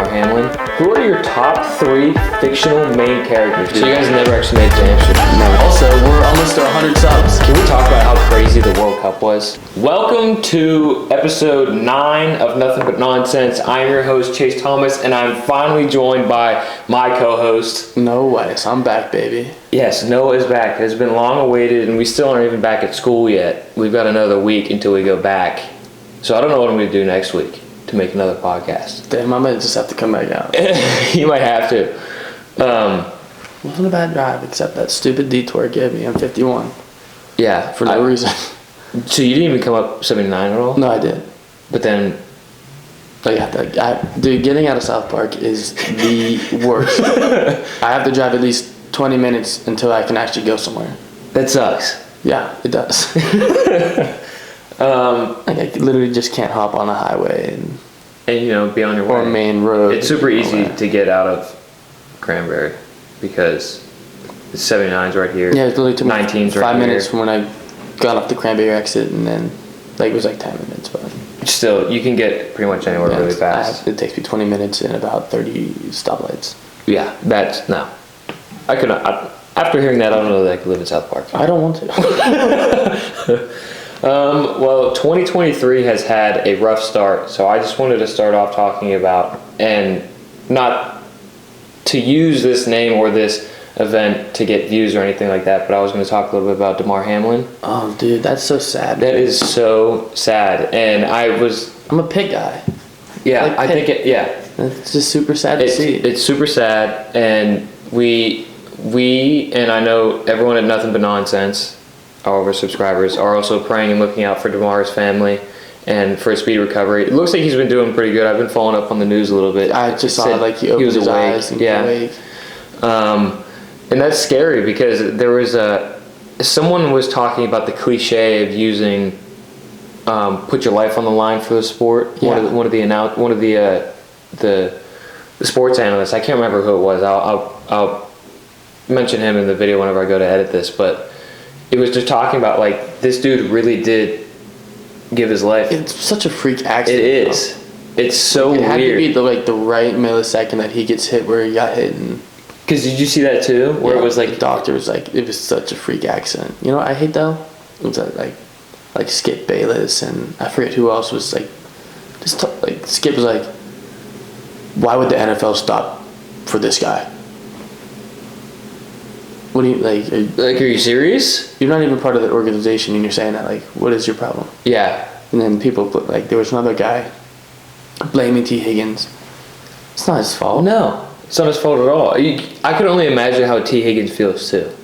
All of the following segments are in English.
Damar Hamlin. Who are your top 3 fictional main characters? So you guys never actually made it to Amsterdam. No. Also, we're almost to 100 subs. Can we talk about how crazy the World Cup was? Welcome to episode 9 of Nothing But Nonsense. I'm your host, Chase Thomas, and I'm finally joined by my co-host. No way, so I'm back, baby. Yes, Noah is back. It has been long awaited, and we still aren't even back at school yet. We've got another week until we go back. So I don't know what I'm going to do next week to make another podcast. Damn, I might just have to come back out. You might have to. Wasn't a bad drive, except that stupid detour it gave me on 51. Yeah. For no reason. So you didn't even come up 79 at all? No, I did. But then... Dude, getting out of South Park is the worst. I have to drive at least 20 minutes until I can actually go somewhere. That sucks. Yeah, it does. I literally just can't hop on a highway and be on your way. Or a main road. It's super easy to get out of Cranberry because the 79's right here. Yeah, it literally took me 19's 5 right minutes here. from when I got off the Cranberry exit, and then it was like 10 minutes. But still, you can get pretty much anywhere really fast. It takes me 20 minutes and about 30 stoplights. Yeah, no. I could not. After hearing that, I don't know that I could live in South Park. I don't want to. Well, 2023 has had a rough start, so I just wanted to start off talking about, and not to use this name or this event to get views or anything like that, but I was going to talk a little bit about Damar Hamlin. Oh, dude, that's so sad. That is so sad, and I'm a pig guy. Yeah, I think it. Yeah, it's just super sad to see. It's super sad, and we and I know everyone at Nothing But Nonsense, all of our subscribers, are also praying and looking out for Damar's family and for a speedy recovery. It looks like he's been doing pretty good. I've been following up on the news a little bit. I just saw he opened his eyes and awake. And that's scary because there was someone was talking about the cliche of using put your life on the line for the sport. Yeah. One of the sports analysts. I can't remember who it was. I'll mention him in the video whenever I go to edit this, but it was just talking about like this dude really did give his life. It's such a freak accident. It is. It's so weird. It had to be the right millisecond that he gets hit where he got hit. Because did you see that too? Where it was like the doctor was like, it was such a freak accident. You know what I hate though? It was like Skip Bayless and I forget who else was like, Skip was like, why would the NFL stop for this guy? What do you like? Are you serious? You're not even part of the organization, and you're saying that. Like, what is your problem? Yeah. And then people there was another guy blaming T. Higgins. It's not his fault. No, it's not his fault at all. I could only imagine how T. Higgins feels too.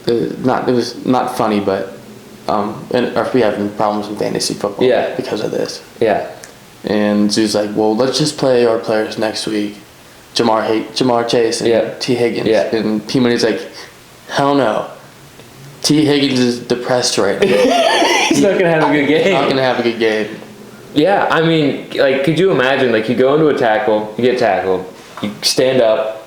It was not funny, but we having problems in fantasy football. Yeah. Because of this. Yeah. And so he's like, well, let's just play our players next week. Jamar Chase and T. Higgins. Yeah. And P. Money's like, hell no. T. Higgins is depressed right now. He's not going to have a good game. He's not going to have a good game. Yeah, I mean, like, could you imagine, like, you go into a tackle, you get tackled, you stand up,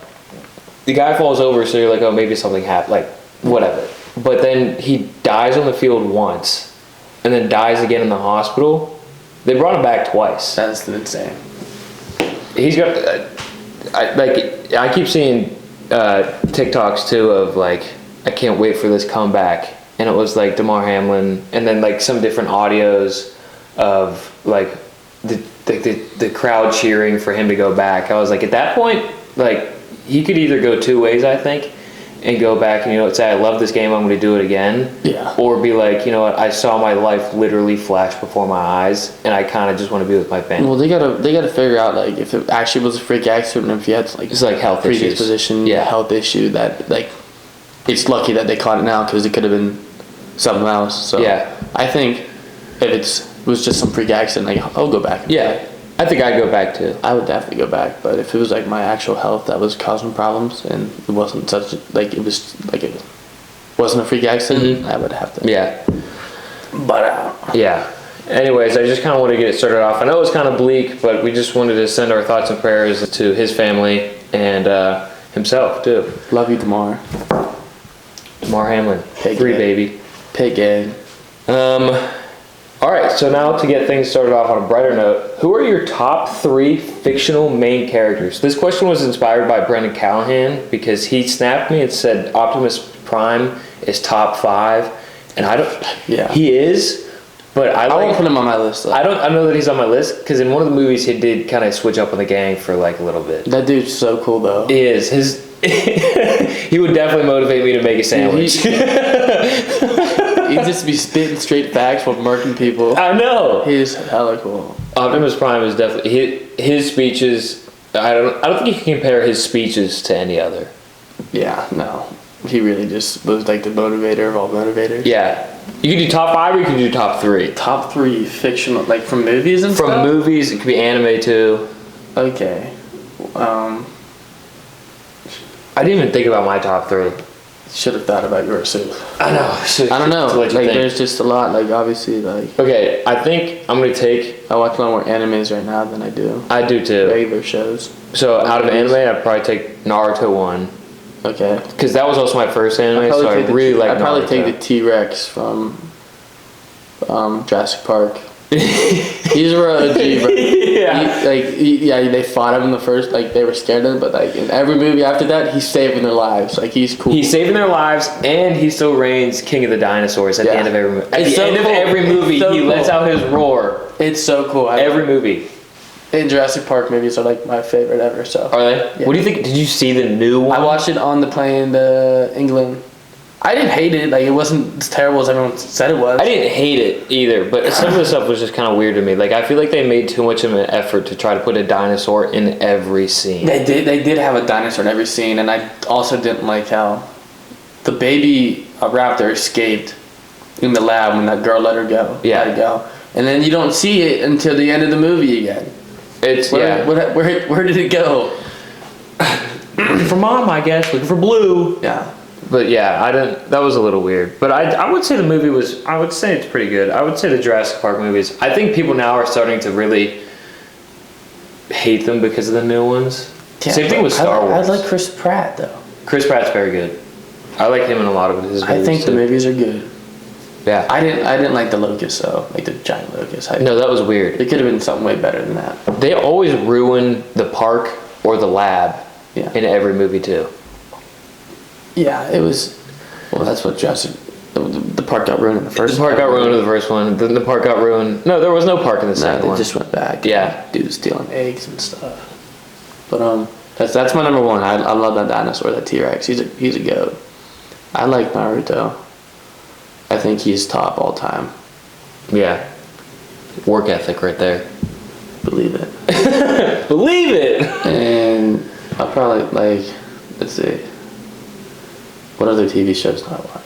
the guy falls over, so you're like, oh, maybe something happened, like, whatever. But then he dies on the field once, and then dies again in the hospital. They brought him back twice. That's insane. He's got, I keep seeing TikToks too of like, I can't wait for this comeback, and it was like Damar Hamlin, and then like some different audios of like the crowd cheering for him to go back. I was like, at that point, like he could either go two ways, I think, and go back and say I love this game, I'm going to do it again. Yeah. Or be like, you know what, I saw my life literally flash before my eyes, and I kind of just want to be with my family. Well, they gotta figure out like if it actually was a freak accident, or if you had like it's like health predisposition, health issue that like it's lucky that they caught it now because it could have been something else. So yeah, I think if it was just some freak accident, like I'll go back. Yeah. I think I'd go back too. I would definitely go back, but if it was like my actual health that was causing problems and it wasn't it wasn't a freak accident, I would have to. Yeah. But yeah. Anyways, I just kind of want to get it started off. I know it was kind of bleak, but we just wanted to send our thoughts and prayers to his family and himself too. Love you, Damar. Damar Hamlin. Pig Free gang. baby. Pig gang. All All right, so now to get things started off on a brighter note, who are your top 3 fictional main characters? This question was inspired by Brendan Callahan because he snapped me and said Optimus Prime is top 5, and I don't. Yeah. He is, but I won't like. put him on my list though. I know that he's on my list because in one of the movies he did kind of switch up on the gang for like a little bit. That dude's so cool though. He is his. He would definitely motivate me to make a sandwich. He'd just be spitting straight facts while murking people. I know. He's hella cool. Optimus Prime is definitely his speeches. I don't think you can compare his speeches to any other. Yeah, no. He really just was like the motivator of all motivators. Yeah, you could do top 5 or you could do top 3. Top 3 fictional, like from movies and From stuff? movies, it could be anime too. Okay. I didn't even think about my top 3. Should have thought about yours too. I know. I don't know. To let you Like, think. there's just a lot. Like, obviously, like, Okay, I think I'm gonna take. I watch a lot more animes right now than I do I do too. regular shows. So out of Movies. anime, I'd probably take Naruto 1 Okay. because that was also my first anime, so I really like. I'd probably Naruto. take the T-Rex from Jurassic Park. He's a real OG, bro. Yeah. They fought him in the first, like, they were scared of him, but, like, in every movie after that, he's saving their lives. Like, he's cool. He's saving their lives, and he still reigns king of the dinosaurs at the Yeah. end of every movie. At It's the so end of cool. every It's movie, so he cool. lets out his roar. It's so cool. Every movie. And Jurassic Park movies are, like, my favorite ever, so. Are they? Yeah. What do you think? Did you see the new one? I watched it on the plane to England. I didn't hate it. Like, it wasn't as terrible as everyone said it was. I didn't hate it either, but some of the stuff was just kind of weird to me. Like, I feel like they made too much of an effort to try to put a dinosaur in every scene. They did have a dinosaur in every scene, and I also didn't like how the baby raptor escaped in the lab when that girl let her go. Yeah. Let her go. And then you don't see it until the end of the movie again. It's, Where did it go? looking for mom, I guess, looking for Blue. Yeah. But yeah, I didn't. That was a little weird. But I would say the movie was. I would say it's pretty good. I would say the Jurassic Park movies. I think people now are starting to really hate them because of the new ones. Yeah, Same thing with Star Wars. I like Chris Pratt though. Chris Pratt's very good. I like him in a lot of his movies. I think the too. movies are good. Yeah. I didn't like the locust though, like the giant locust. No, that was weird. It could have been something way better than that. They always ruin the park or the lab Yeah. in every movie too. Yeah, it was. Well, that's what Jurassic. The park got ruined in the first. The park got ruined in the first one. Then the park got ruined. No, there was no park in the No, second they one. just went back. Yeah. Dude was stealing eggs and stuff. But that's my number one. I love that dinosaur, that T-Rex. He's a goat. I like Naruto. I think he's top all time. Yeah. Work ethic right there. Believe it. Believe it. And I'll probably like. Let's see. What other TV shows do I watch?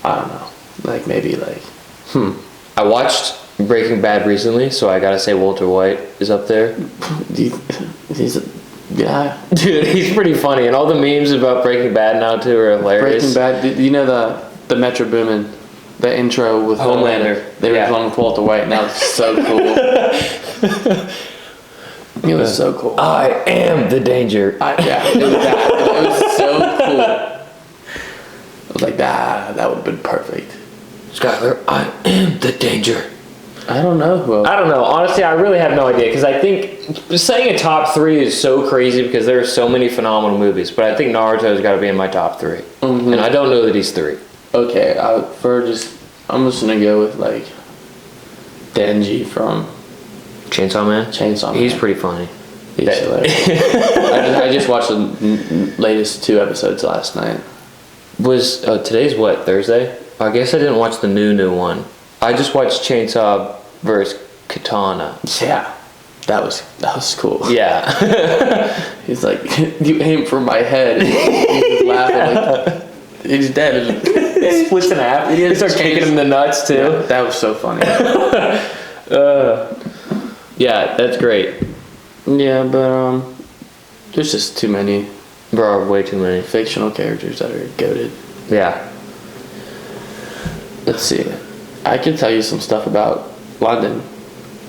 I don't know. Like maybe like. I watched Breaking Bad recently, so I gotta say Walter White is up there. Yeah. Dude, he's pretty funny, and all the memes about Breaking Bad now too are hilarious. Breaking Bad. Do you know the Metro Boomin, the intro with Homelander. They were Yeah. playing with Walter White, and that was so cool. It was so cool. I am the danger. Yeah, it was that. It was so cool. I was like, that would have been perfect. Skyler, I am the danger. I don't know who else. I don't know. Honestly, I really have no idea because I think saying a top 3 is so crazy because there are so many phenomenal movies. But I think Naruto's got to be in my top 3, Mhm. and I don't know that he's 3. Okay, I'm just gonna go with like Denji from Chainsaw Man. Chainsaw Man. He's pretty funny. He's hilarious. I just watched the latest 2 episodes last night. Today's what, Thursday? I guess I didn't watch the new one. I just watched Chainsaw vs. Katana. Yeah, that was cool. Yeah. He's like, you aim for my head. He's laughing like, he's dead. He splits in half. He starts kicking him in the nuts too. Yeah, that was so funny. Yeah, that's great. Yeah, but there's just too many Bro, way too many. fictional characters that are goated. Yeah. Let's see. I can tell you some stuff about London.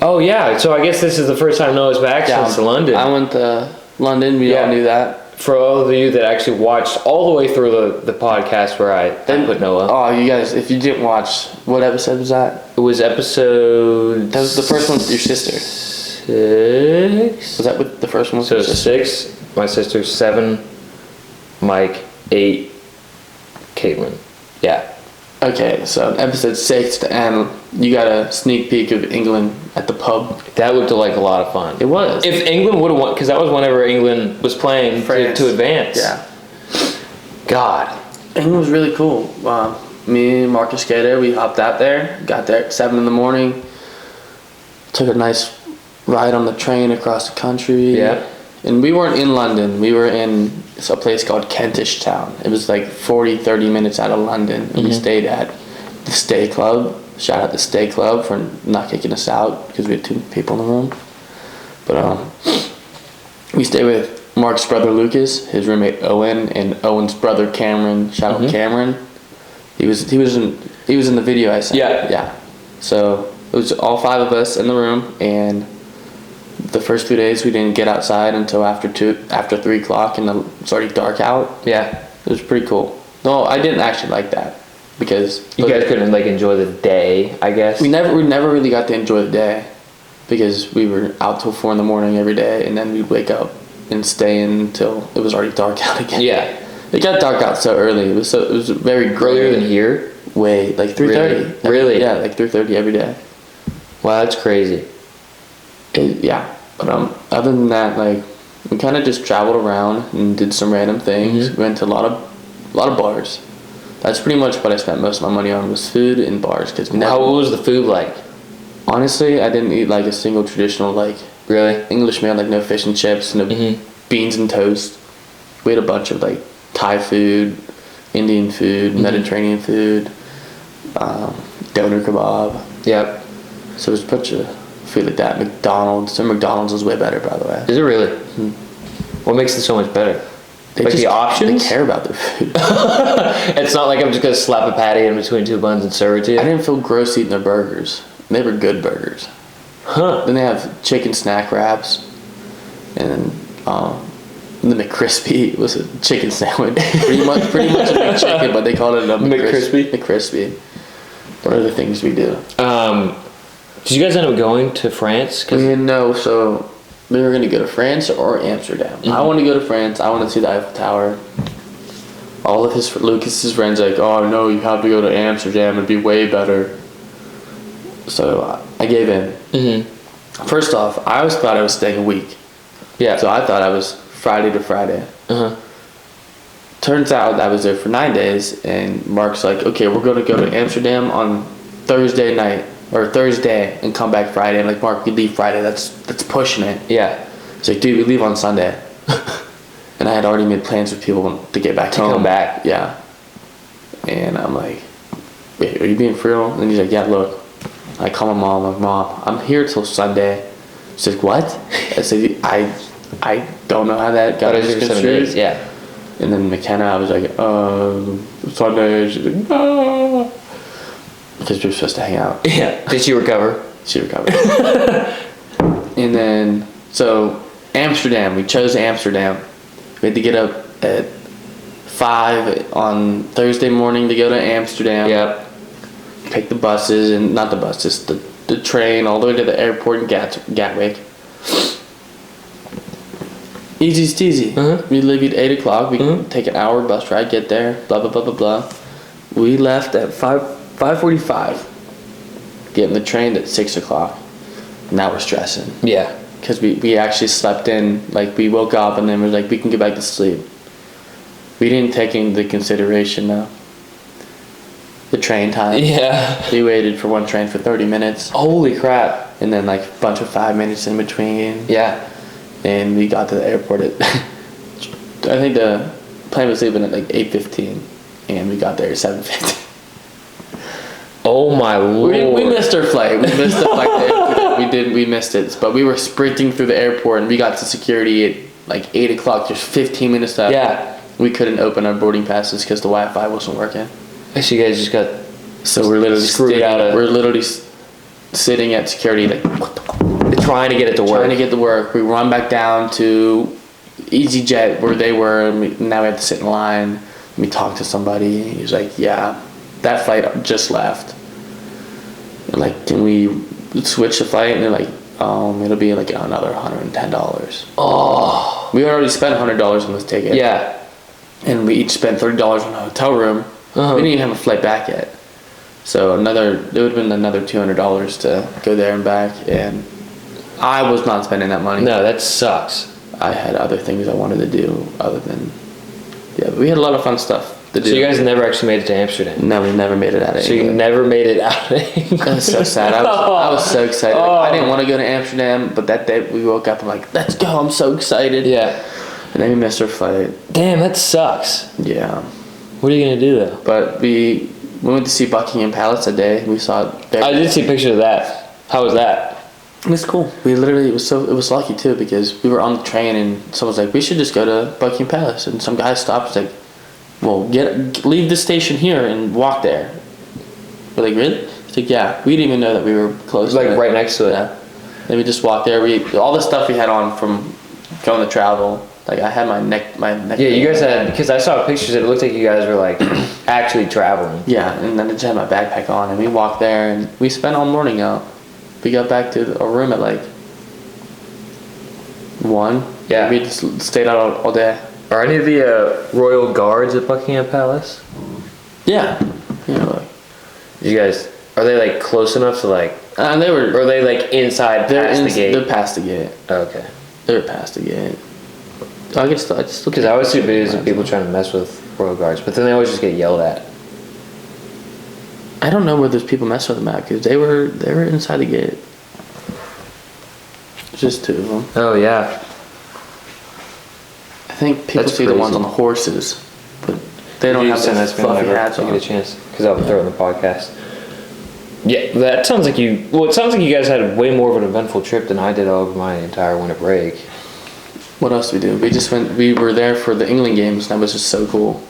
Oh yeah, so I guess this is the first time Noah's back since London. I went to London. We Yeah. all knew that. for all of you that actually watched all the way through the podcast where I put Noah. Oh, you guys, if you didn't watch, what episode was that? It was episode... That was the first one with your sister. 6? Was that with the first one with So your sister? 6, my sister, 7, Mike, 8, Caitlin. Yeah. Okay, so episode 6, and you got a sneak peek of England at the pub. That looked like a lot of fun. It was. If England would have won, because that was whenever England was playing to advance. Yeah. God. England was really cool. Me and Marcus Gator, we hopped out there, got there at 7 in the morning, took a nice ride on the train across the country. Yeah. And we weren't in London. We were in a place called Kentish Town. It was like 30 minutes out of London. And we stayed at the Stay Club. Shout out the Stay Club for not kicking us out because we had 2 people in the room. But we stayed with Mark's brother Lucas, his roommate Owen, and Owen's brother Cameron. Shout out Cameron. He was in the video I sent. Yeah. So it was all 5 of us in the room, and the first 2 days we didn't get outside until after 3 o'clock, and it's already dark out. Yeah. It was pretty cool. No, I didn't actually like that because You guys couldn't like enjoy the day, I guess. we never really got to enjoy the day because we were out till 4 in the morning every day, and then we'd wake up and stay in until it was already dark out again. Yeah. It got dark out so early. It was very Earlier than here. way like 3:30. Really? Yeah, like 3:30 every day. Wow, that's crazy. Yeah, but other than that, like we kind of just traveled around and did some random things. We went to a lot of bars. That's pretty much what I spent most of my money on was food and bars. Cause What was the food like? honestly, I didn't eat like a single traditional like Really? English meal, like no fish and chips, no beans and toast. We had a bunch of like Thai food, Indian food, Mediterranean food, doner kebab. Yep. So it was a bunch of food like that. McDonald's. Their McDonald's was way better, by the way. Is it really? What makes it so much better? They Like just, the options? They care about their food. It's not like I'm just gonna slap a patty in between 2 buns and serve it to you. I didn't feel gross eating their burgers. They were good burgers. Huh. Then they have chicken snack wraps, and the McCrispy was a chicken sandwich. pretty much a McChicken, but they called it a McCrispy? McCrispy. What are the things we do? Did you guys end up going to France? We didn't know, so we were going to go to France or Amsterdam. I want to go to France. I want to see the Eiffel Tower. All of Lucas's friends like, oh no, you have to go to Amsterdam. It'd be way better. So I gave in. First off, I always thought I was staying a week. Yeah. So I thought I was Friday to Friday. Turns out I was there for 9 days, and Mark's like, okay, we're going to go to Amsterdam on Thursday night, or Thursday, and come back Friday. I'm like, Mark, we leave Friday. That's pushing it. Yeah. He's like, dude, we leave on Sunday. And I had already made plans with people to get back home. Come back. Yeah. And I'm like, wait, are you being for real? And he's like, yeah, look. I call my mom. I'm like, Mom, I'm here till Sunday. She's like, what? I said, I don't know how that got misconstrued. Yeah. And then McKenna, I was like, Sunday. She's like, no. Because we were supposed to hang out. Yeah. Did she recover? She recovered. And then, so Amsterdam, we chose Amsterdam. We had to get up at 5 on Thursday morning to go to Amsterdam. Yep. Take the buses, and not the buses, the train all the way to the airport in Gatwick. Easy steezy. We leave at 8 o'clock. We take an hour bus ride, get there, blah, blah, blah, blah, blah. We left at 5:45. Getting the train at 6 o'clock. Now we're stressing. Yeah. Because we actually slept in. Like, we woke up and then we're like, we can get back to sleep. We didn't take into consideration, though, the train time. Yeah. We waited for one train for 30 minutes. Holy crap. And then, like, a bunch of 5 minutes in between. Yeah. And we got to the airport at... I think the plane was leaving at, like, 8:15. And we got there at 7:50. Oh my lord. We missed our flight. We missed the flight. We missed it. But we were sprinting through the airport, and we got to security at like 8 o'clock. There's 15 minutes left. Yeah. We couldn't open our boarding passes because the Wi-Fi wasn't working. So you guys just got So we're literally screwed out of. We're literally sitting at security, like Trying to get it to work. trying to get to work. We run back down to EasyJet where they were, and now we have to sit in line. Let me talk to somebody. He's like, yeah, that flight just left. Like, can we switch the flight? And they're like, it'll be like another $110. Oh. We already spent $100 on this ticket. Yeah. And we each spent $30 on a hotel room. Uh-huh. We didn't even have a flight back yet. So it would have been another $200 to go there and back, and I was not spending that money. No, that sucks. I had other things I wanted to do other than, but we had a lot of fun stuff to do. So you guys never actually made it to Amsterdam? No, we never made it out of So England. you never made it out of England? That was so sad. I was so excited. Oh. I didn't want to go to Amsterdam, but that day we woke up and like, let's go, I'm so excited. Yeah. And then we missed our flight. Damn, that sucks. Yeah. What are you gonna do though? But we went to see Buckingham Palace that day. We saw it there. I did see pictures of that. How was that? It was cool. We literally, it was lucky too, because we were on the train and someone was like, we should just go to Buckingham Palace. And some guy stopped and was like, well, leave the station here and walk there. We're like, really? He's like, yeah. We didn't even know that we were close Like to it. right next to it. Yeah. Then we just walked there. All the stuff we had on from going to travel. Like I had my neck. Yeah, you guys had, because I saw pictures. It looked like you guys were like actually traveling. Yeah, and then I just had my backpack on, and we walked there, and we spent all morning out. We got back to our room at like 1. Yeah. We just stayed out all day. Are any of the royal guards at Buckingham Palace? Yeah. You know, like, You guys, are they like close enough to like, they were. or are they like inside past the gate? They're past the gate. Oh, okay. They're past the gate. I guess Because I always see videos of people trying to mess with royal guards, but then they always just get yelled at. I don't know where those people mess with them at, because they were inside the gate. Just 2 of them. Oh yeah. I think people That's see the ones crazy. on the horses, but they don't You have send the us fluffy whenever hats you on. get a chance, because I'll throw it in the podcast. Yeah, that sounds like you. Well, it sounds like you guys had way more of an eventful trip than I did over my entire winter break. What else did we do? We just went. We were there for the England games, and that was just so cool.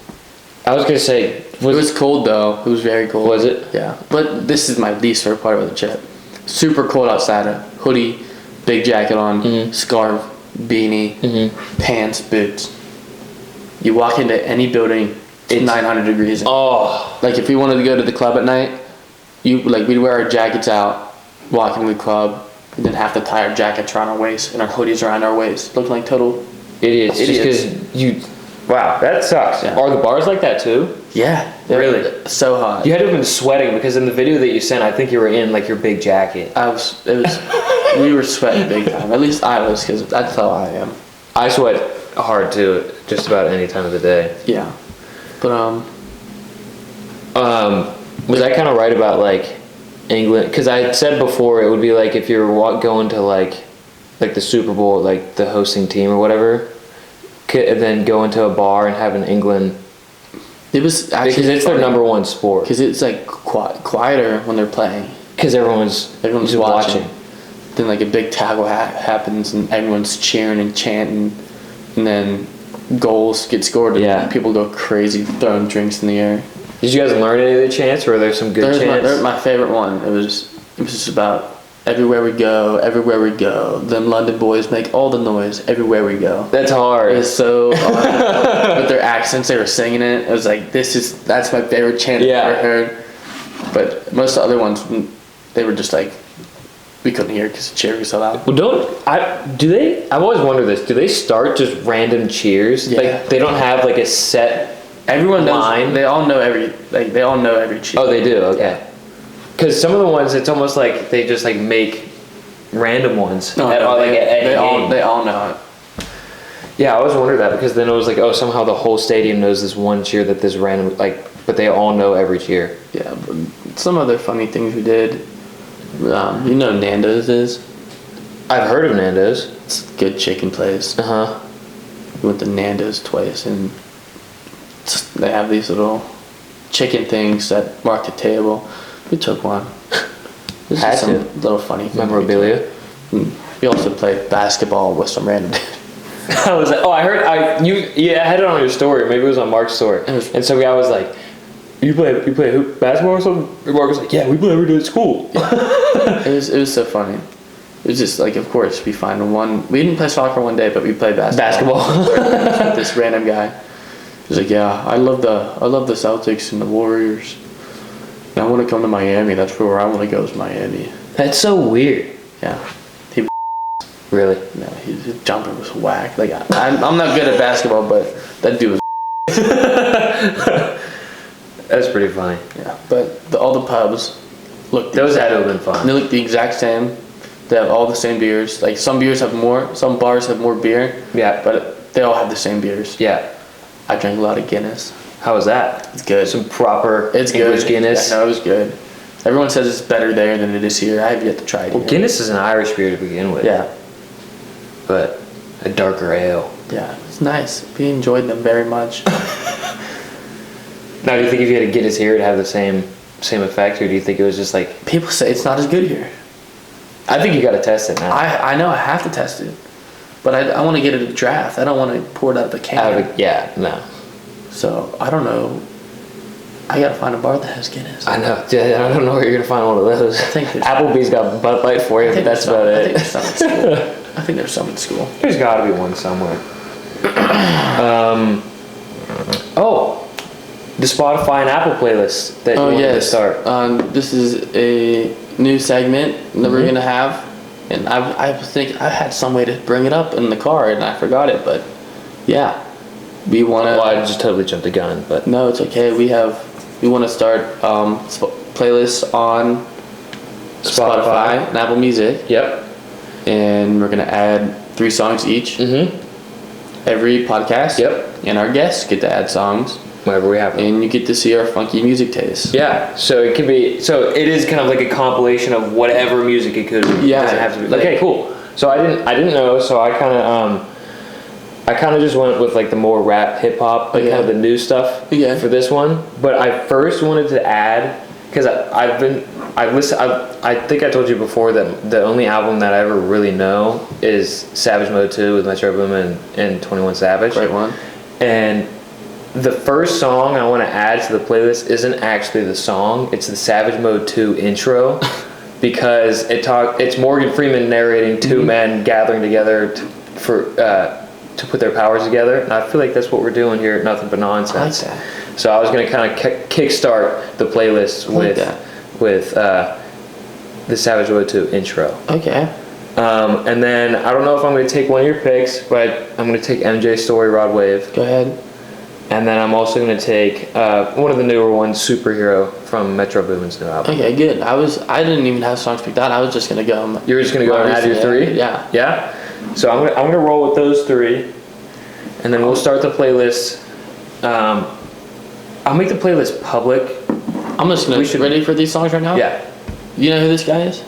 I was gonna say, It was cold though. It was very cold. Was it? Yeah. But this is my least favorite part of the trip. Super cold outside. A hoodie, big jacket on, scarf, beanie, pants, boots. You walk into any building, it's 900 degrees. Oh, Like if we wanted to go to the club at night, we'd wear our jackets out, walk into the club, and then have to tie our jackets around our waist and our hoodies around our waist, looking like total idiots! Just because you. Wow, that sucks. Yeah. Are the bars like that too? Yeah. Really? So hot. You had to have been sweating because in the video that you sent, I think you were in like your big jacket. We were sweating big time. At least I was, because that's how I am. I sweat hard too, just about any time of the day. Yeah. But Was I kind of right about like England? Because I said before it would be like if you were going to like the Super Bowl, like the hosting team or whatever, and then go into a bar and have an England. it was actually Because it's their number one sport. Because it's like quieter when they're playing. Because everyone's Everyone's just watching. Then like a big tackle happens and everyone's cheering and chanting, and then goals get scored and Yeah. people go crazy throwing drinks in the air. Did you guys learn any of the chants, or are there some good chants? My favorite one. It was just about everywhere we go. Them London boys make all the noise everywhere we go. That's It hard. was so hard. With their accents, they were singing it. It was like, that's my favorite chant Yeah. I've ever heard. But most of the other ones, they were just like, we couldn't hear because the cheer was so loud. Well, I've always wondered this. Do they start just random cheers? Yeah. Like they don't have like a set. Everyone knows. Line? They all know every cheer. Oh, they do. Okay. Because some of the ones, it's almost like they just like make random ones. No, at, like, at they game. all know it. Yeah, I always wondered that because then it was like, oh, somehow the whole stadium knows this one cheer that this random but they all know every cheer. Yeah, but some other funny things we did. You know Nando's is? I've heard of Nando's. It's a good chicken place. Uh-huh. We went to Nando's twice, and they have these little chicken things that mark the table. We took one. This Had is some to. little funny thing. Memorabilia. We also played basketball with some random dude. I was like, oh, I had it on your story. Maybe it was on Mark's story. And some guy was like, you play basketball or something? And Mark was like, yeah, we play every day at school. It was so funny. was just like, of course, we find one. We didn't play soccer one day, but we played basketball. With this random guy. He's like, yeah, I love the Celtics and the Warriors. And I want to come to Miami. That's where I want to go is Miami. That's so weird. Yeah. He, Really? no, his jumper was whack. Like I'm not good at basketball, but that dude was. That's pretty funny. Yeah. But all the pubs look. Those had to have been They fun. look the exact same. They have all the same beers. Like some beers have more. Some bars have more beer. Yeah. But they all have the same beers. Yeah. I drank a lot of Guinness. How was that? It's good. Some proper It's English good. Guinness. Yeah, no, it was good. Everyone says it's better there than it is here. I have yet to try it. Well, here. Guinness is an Irish beer to begin with. Yeah, But a darker ale. yeah, it's nice. We enjoyed them very much. Now, do you think if you had a Guinness here, it'd have the same effect, or do you think it was just like? People say it's not as good here. I think you got to test it now. I know I have to test it, but I want to get it at a draft. I don't want to pour it out of the can. Yeah, no. So I don't know. I gotta find a bar that has Guinness. I know. Yeah, I don't know where you're gonna find one of those. I think there's- Applebee's got Bud Light for you, but that's about I think it. there's some at school. I think there's some at school. There's got to be one somewhere. Oh, the Spotify and Apple playlist that you Oh wanted to yes. start. This is a new segment that we're Mhm. gonna have, and I think I had some way to bring it up in the car and I forgot it, but yeah, we wanna. Well, I just totally jumped the gun, but No, it's okay. We want to start playlists on Spotify and Apple Music, yep. and we're gonna add 3 songs each Mm-hmm. every podcast. Yep. And our guests get to add songs, Whenever we have them. and you get to see our funky music taste. Yeah, so it could be. So it is kind of like a compilation of whatever music it could be. Yeah, It doesn't have to be. like- Okay, cool. So I didn't know. So I kind of just went with like the more rap, hip hop, like Okay. kind of the new stuff Okay. for this one. But I first wanted to add because I think I told you before that the only album that I ever really know is Savage Mode 2 with Metro Boomin and 21 Savage. Great one. And the first song I want to add to the playlist isn't actually the song, it's the Savage Mode 2 intro because it's Morgan Freeman narrating 2 men gathering together to put their powers together, and I feel like that's what we're doing here at Nothing But Nonsense. I like So I was going to kind of kickstart the playlist like with the Savage Mode 2 intro. Okay. And then I don't know if I'm going to take one of your picks, but I'm going to take MJ's Story Rod Wave. Go ahead. And then I'm also going to take one of the newer ones, Superhero, from Metro Boomin's new album. Okay, good. I didn't even have songs picked out. I was just gonna go. You're just going to go and add your 3? Yeah. Yeah? So I'm gonna roll with those 3. And then we'll start the playlist. I'll make the playlist public. I'm just gonna. Ready for these songs right now? Yeah. You know who this guy is?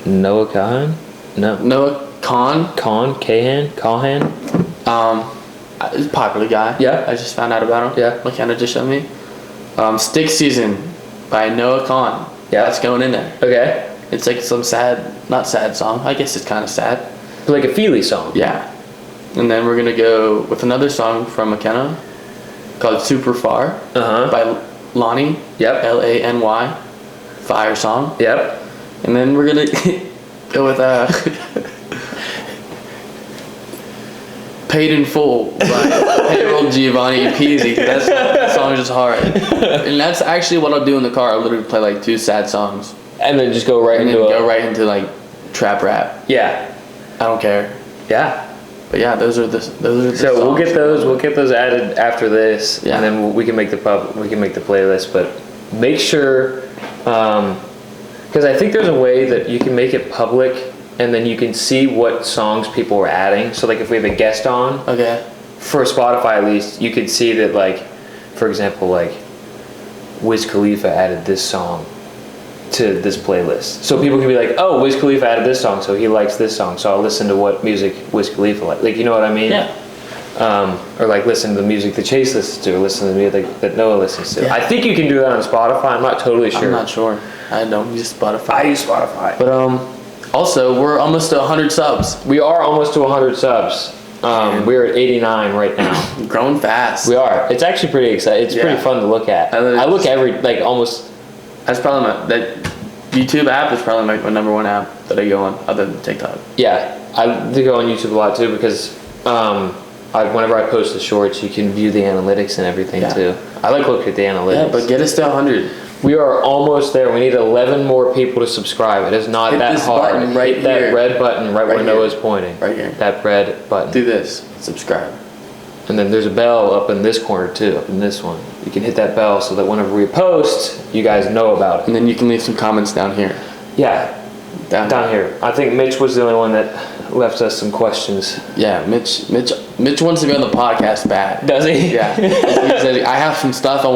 Noah Kahan? No. Noah Kahan. Kahan? He's a popular guy. Yeah. I just found out about him. Yeah. McKenna just showed me. Stick Season by Noah Kahan. Yeah. That's going in there. Okay. It's like some not sad song. I guess it's kind of sad. Like a Feely song. Yeah. And then we're gonna go with another song from McKenna called Super Far Uh-huh. by Lonnie. Yep. Lany. Fire song. Yep. And then we're gonna go with Paid in Full by Payroll Giovanni Peasy. That song is just hard. And that's actually what I'll do in the car. I'll literally play like 2 sad songs. And then just go right And then into go right into like trap rap. Yeah. I don't care. Yeah. But yeah, those are the So songs. we'll get those added after this, Yeah. and then we can make the playlist. But make sure, because I think there's a way that you can make it public, and then you can see what songs people are adding. So like if we have a guest on, Okay. for Spotify at least, you could see that like, for example, like Wiz Khalifa added this song to this playlist. So people can be like, oh, Wiz Khalifa added this song, so he likes this song, so I'll listen to what music Wiz Khalifa likes. Like, you know what I mean? Yeah. Or like listen to the music that Chase listens to, or listen to the music that Noah listens to. Yeah. I think you can do that on Spotify. I'm not totally sure. I'm not sure. I don't use Spotify. I use Spotify. But also we're almost to 100 subs. We are almost to 100 subs. We're at 89 right now. Growing fast. We are. It's actually pretty exciting. It's Yeah. pretty fun to look at. I I look every, like almost, That's probably YouTube app is probably my number one app that I go on, other than TikTok. Yeah, I do go on YouTube a lot too because whenever I post the shorts, you can view the analytics and everything too. I like looking at the analytics. Yeah, but get us to 100. We are almost there. We need 11 more people to subscribe. It is not Hit that this hard. button right Hit that here. red button right where Right Noah's here. pointing. Right here. That red button. Do this. Subscribe. And then there's a bell up in this corner too, up in this one. You can hit that bell so that whenever we post, you guys know about it. And then you can leave some comments down here. Yeah, down here. I think Mitch was the only one that left us some questions. Yeah, Mitch wants to be on the podcast bad. Does he? Yeah. He said, I have some stuff I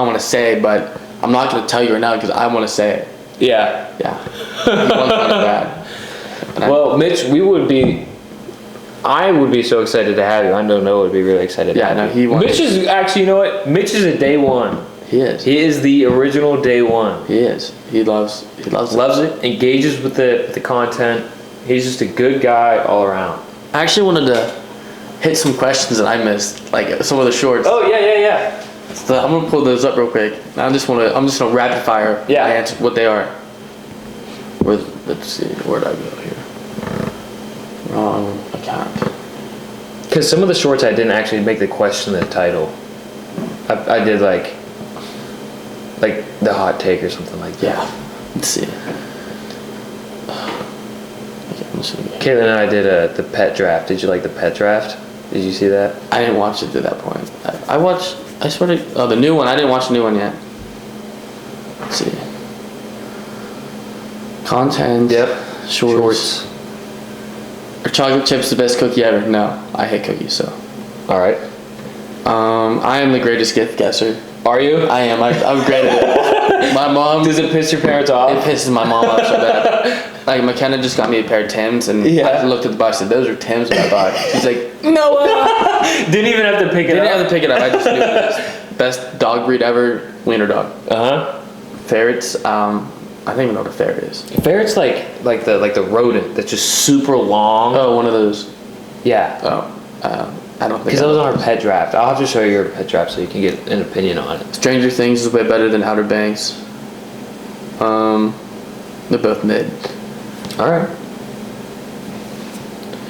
wanna say, but I'm not gonna tell you right now because I wanna say it. Yeah. Yeah. He wants to be bad. And Well, Mitch, I would be so excited to have you. I know Noah would be really excited to Yeah, have no, you. he wants- Mitch is actually, you know what? Mitch is a day one. he is. He is the original day one. He is. He loves Loves it, engages with the content. He's just a good guy all around. I actually wanted to hit some questions that I missed, like some of the shorts. Oh yeah. So I'm gonna pull those up real quick. I'm just gonna rapid fire Yeah. answer what they are. Let's see, where'd I go here? Wrong account. Because some of the shorts I didn't actually make the question the title. I did like the hot take or something like that. Yeah. Let's see. Okay, I'm just gonna Caitlin and I did the pet draft. Did you like the pet draft? Did you see that? I didn't watch it to that point. I swear to, the new one. I didn't watch the new one yet. Let's see. Content. Yep. Shorts. Are chocolate chips the best cookie ever? No, I hate cookies. So, All right. I am the greatest gift guesser. Are you? I am. I'm great at it. My mom. Does it piss your parents It off? pisses my mom off so bad. Like McKenna just got me a pair of Tims, and Yeah. I looked at the box and said, "Those are Tims that I bought." She's like, No. Didn't even have to pick it "Didn't up. have to pick it up. I just knew it was best dog breed ever. Wiener dog. Ferrets. I don't even know what a ferret is. Ferret's like the rodent that's just super long. Oh, one of those. Yeah. Oh, I don't think. Because that was on our pet draft. I'll have to show you your pet draft so you can get an opinion on it. Stranger Things is way better than Outer Banks. They're both mid. All right.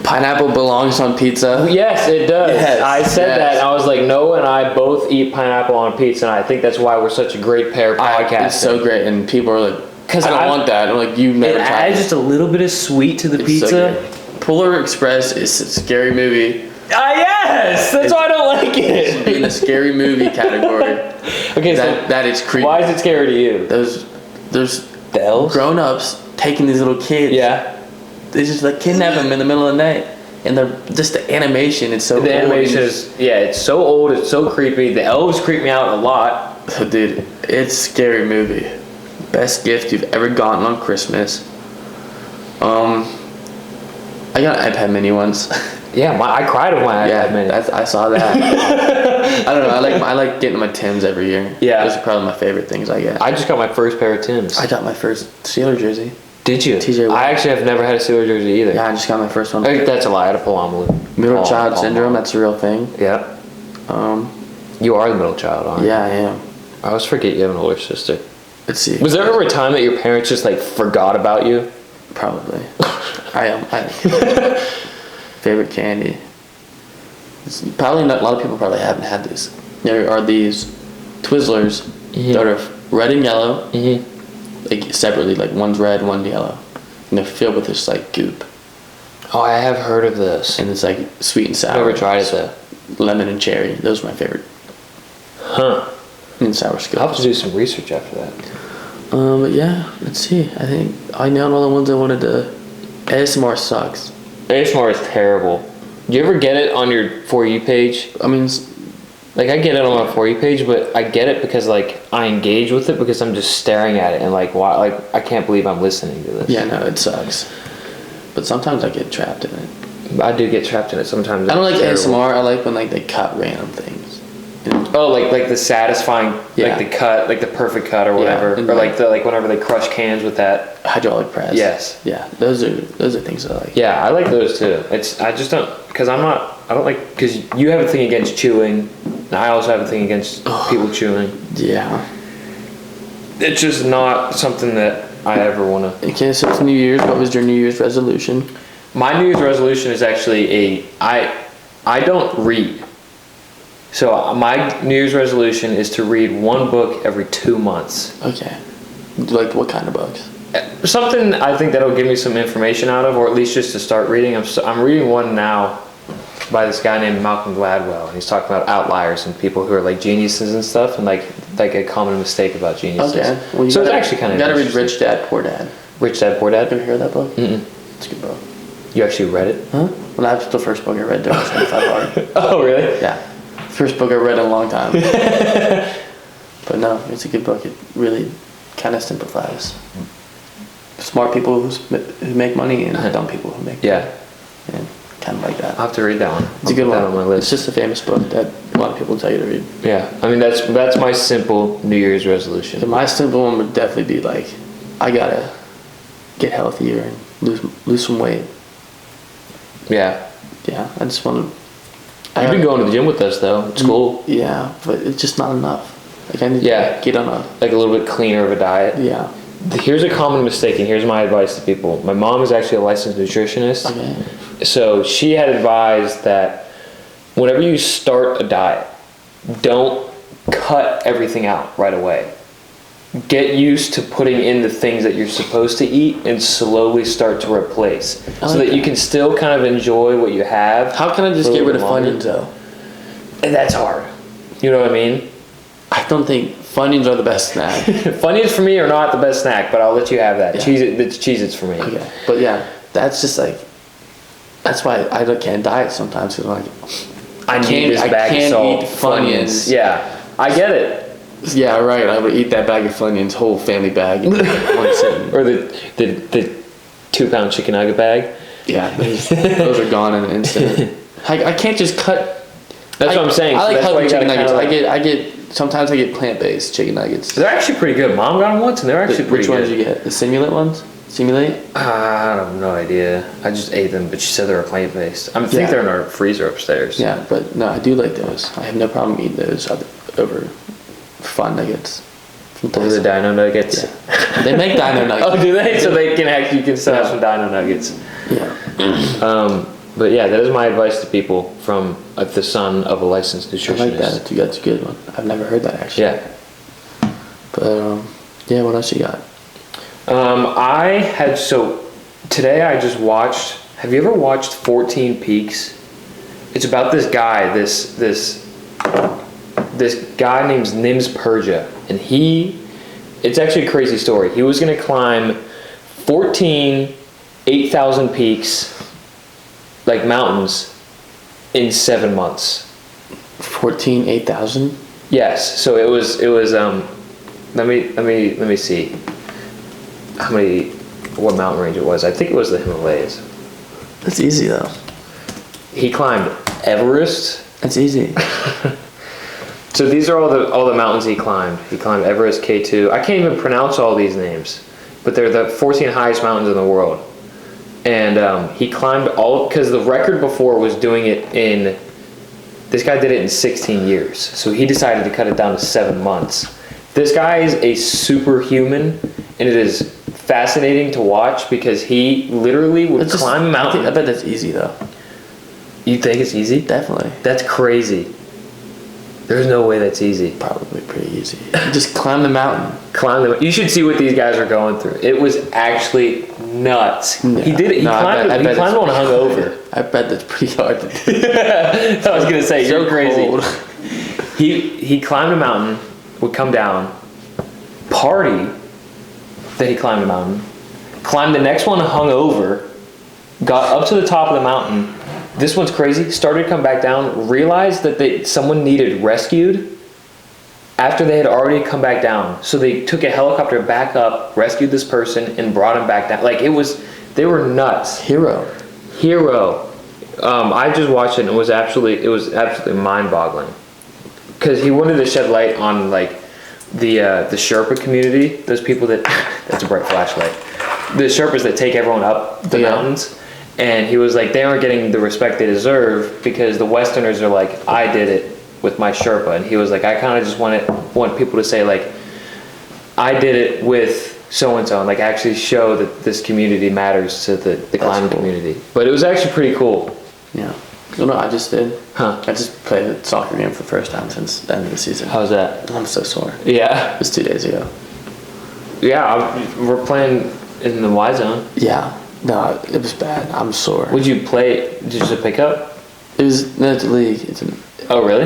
Pineapple belongs on pizza. Yes, it does. Yes, I said yes. that, and I was like, Noah and I both eat pineapple on pizza, and I think that's why we're such a great pair of podcasting. It's so great, and people are like, 'Cause I don't want that. I'm like, you've never It tried adds it. just a little bit of sweet to the It's pizza. so good. Polar Express is a scary movie. Yes! That's why I don't like it. In the scary movie category, Okay, so that is creepy. why is it scary to you? There's The elves? grown-ups taking these little kids. Yeah. They just like kidnap them in the middle of the night, and just the animation. It's so The old animation and- is, it's so old, it's so creepy. The elves creep me out a lot. Oh, dude, it's a scary movie. Best gift you've ever gotten on Christmas. I got an iPad Mini once. Yeah, I cried with my iPad Mini. I saw that. I don't know. I like getting my Tims every year. Yeah. Those are probably my favorite things I get. I just got my first pair of Tims. I got my first Steeler jersey. Did you? TJ Watt. I actually have never had a Steelers jersey either. Yeah, I just got my first one. That's a lie. I had a Palomalo. Middle child syndrome. That's a real thing. Yeah. Um, You are the middle child, aren't you? yeah, I am. I always forget you have an older sister. Let's see. Was there ever a time that your parents just like forgot about you? Probably. I am. Favorite candy. Probably not. A lot of people probably haven't had this. There are these Twizzlers that are red and yellow, like separately. Like one's red, one's yellow, and they're filled with this like goop, Oh, I have heard of this. and it's like sweet and sour. Never tried it though. Lemon and cherry. Those are my favorite. Huh. And sour I'll have scoops. to do some research after that. But yeah, let's see. I think I nailed all the ones I wanted to. ASMR sucks. ASMR is terrible. Do you ever get it on your For You page? I mean, Like, I get it on my For You page, but I get it because, like, I engage with it because I'm just staring at it and, like, why, like, I can't believe I'm listening to this. yeah, no, it sucks. But sometimes I get trapped in it. I do get trapped in it sometimes. I don't like It's terrible. ASMR. I like when like they cut random things. You know? Oh, like the satisfying, Yeah. like the cut, like the perfect cut or whatever, and or like whenever they crush cans with that. Hydraulic press. Yes. Yeah, those are things I like. Yeah, I like those too. I just don't because I don't like because you have a thing against chewing, and I also have a thing against people chewing. Yeah. It's just not something that I ever want to. Okay, so it's New Year's. What was your New Year's resolution? My New Year's resolution is actually I don't read. So my New Year's resolution is to read one book every 2 months. Okay. Like what kind of books? Something I think that'll give me some information out of, or at least just to start reading. I'm reading one now by this guy named Malcolm Gladwell, and he's talking about outliers and people who are like geniuses and stuff, and like a common mistake about geniuses. Okay. Well, so it's actually kind of. You gotta read Rich Dad Poor Dad. Rich Dad Poor Dad. Have you heard that book? Mm-mm. It's a good book. You actually read it? Huh? Well, that's the first book I read during 75 hard. Oh, really? Yeah. First book I read in a long time. But no, it's a good book. It really kind of simplifies. Smart people who make money and dumb people who make money. Yeah. And kind of like that. I'll have to read that one. It's a good I'll put one. that on my list. It's just a famous book that a lot of people tell you to read. Yeah. I mean, that's my simple New Year's resolution. So my simple one would definitely be like, I gotta get healthier and lose some weight. Yeah. Yeah, I just want to. You've been going to the gym with us though. It's cool. Yeah, but it's just not enough. Like I need Yeah. to get on a. Like a little bit cleaner of a diet. Yeah. Here's a common mistake, and here's my advice to people. My mom is actually a licensed nutritionist. Okay. So she had advised that whenever you start a diet, don't cut everything out right away. Get used to putting in the things that you're supposed to eat and slowly start to replace. So that you can still kind of enjoy what you have. How can I just for a get rid little of bit Funyuns longer. though? And that's hard. You know what I mean? I don't think Funyuns are the best snack. Funyuns for me are not the best snack, but I'll let you have that. Yeah. Cheez-Its for me. Okay. But yeah, that's just like. That's why I can't diet sometimes because I'm like. I need this bag of salt. eat Funyuns. Yeah, I get it. Yeah, right. I would eat that bag of Funyuns, whole family bag, in one sitting. Or the 2-pound chicken nugget bag. Yeah, those are gone in an instant. I can't just cut. That's what I'm saying. I So like that's why healthy you chicken gotta nuggets. kinda I get sometimes I get plant-based chicken nuggets. They're actually pretty good. Mom got them once, and they're actually pretty Which good. ones did you get? The Simulate ones? Simulate? I have no idea. I just ate them, but she said they were plant-based. I think Yeah. they're in our freezer upstairs. Yeah, but no, I do like those. I have no problem eating those over fun nuggets. Over the Dino Nuggets. Yeah. They make Dino Nuggets. Oh, do they? So they can actually, you can still have some Dino Nuggets. Yeah. But yeah, that is my advice to people from the son of a licensed I nutritionist. like that. That's a good one. I've never heard that actually. Yeah. But yeah, what else you got? Today I just watched. Have you ever watched 14 Peaks? It's about this guy, this guy named Nims Purja, and it's actually a crazy story. He was gonna climb 14 8,000 peaks, like mountains, in 7 months. 14, 8,000? Yes. So it was let me see what mountain range it was. I think it was the Himalayas. That's easy though. He climbed Everest. That's easy. So these are all the mountains he climbed. He climbed Everest, K2. I can't even pronounce all these names, but they're the 14 highest mountains in the world. And he climbed all, because the record before was doing it this guy did it in 16 years. So he decided to cut it down to 7 months. This guy is a superhuman, and it is fascinating to watch because he literally would climb a mountain. I bet that's easy though. You think it's easy? Definitely. That's crazy. There's no way that's easy. Probably pretty easy. Just climb the mountain. You should see what these guys are going through. It was actually nuts. Yeah. He did it. He climbed one hungover. I bet that's pretty hard to do. I was gonna say, you're crazy. Cold. He climbed a mountain, would come down, party. Then he climbed a mountain, climbed the next one hungover, got up to the top of the mountain. This one's crazy. Started to come back down. Realized that someone needed rescued after they had already come back down. So they took a helicopter back up, rescued this person, and brought him back down. Like they were nuts. Hero. I just watched it and it was absolutely mind-boggling. Because he wanted to shed light on like the Sherpa community. Those people that's a bright flashlight. The Sherpas that take everyone up the mountains. And he was like, they aren't getting the respect they deserve because the Westerners are like, I did it with my Sherpa. And he was like, I kind of just want people to say like, I did it with so and so, and like actually show that this community matters to the climbing cool. community. But it was actually pretty cool. Yeah. You know what I just did? Huh? I just played a soccer game for the first time since the end of the season. How's that? I'm so sore. Yeah. It was 2 days ago. Yeah, we're playing in the Y zone. Yeah. No, it was bad. I'm sore. Would you play? Did you just pick up? It was no, it's a league. It's an Oh, really?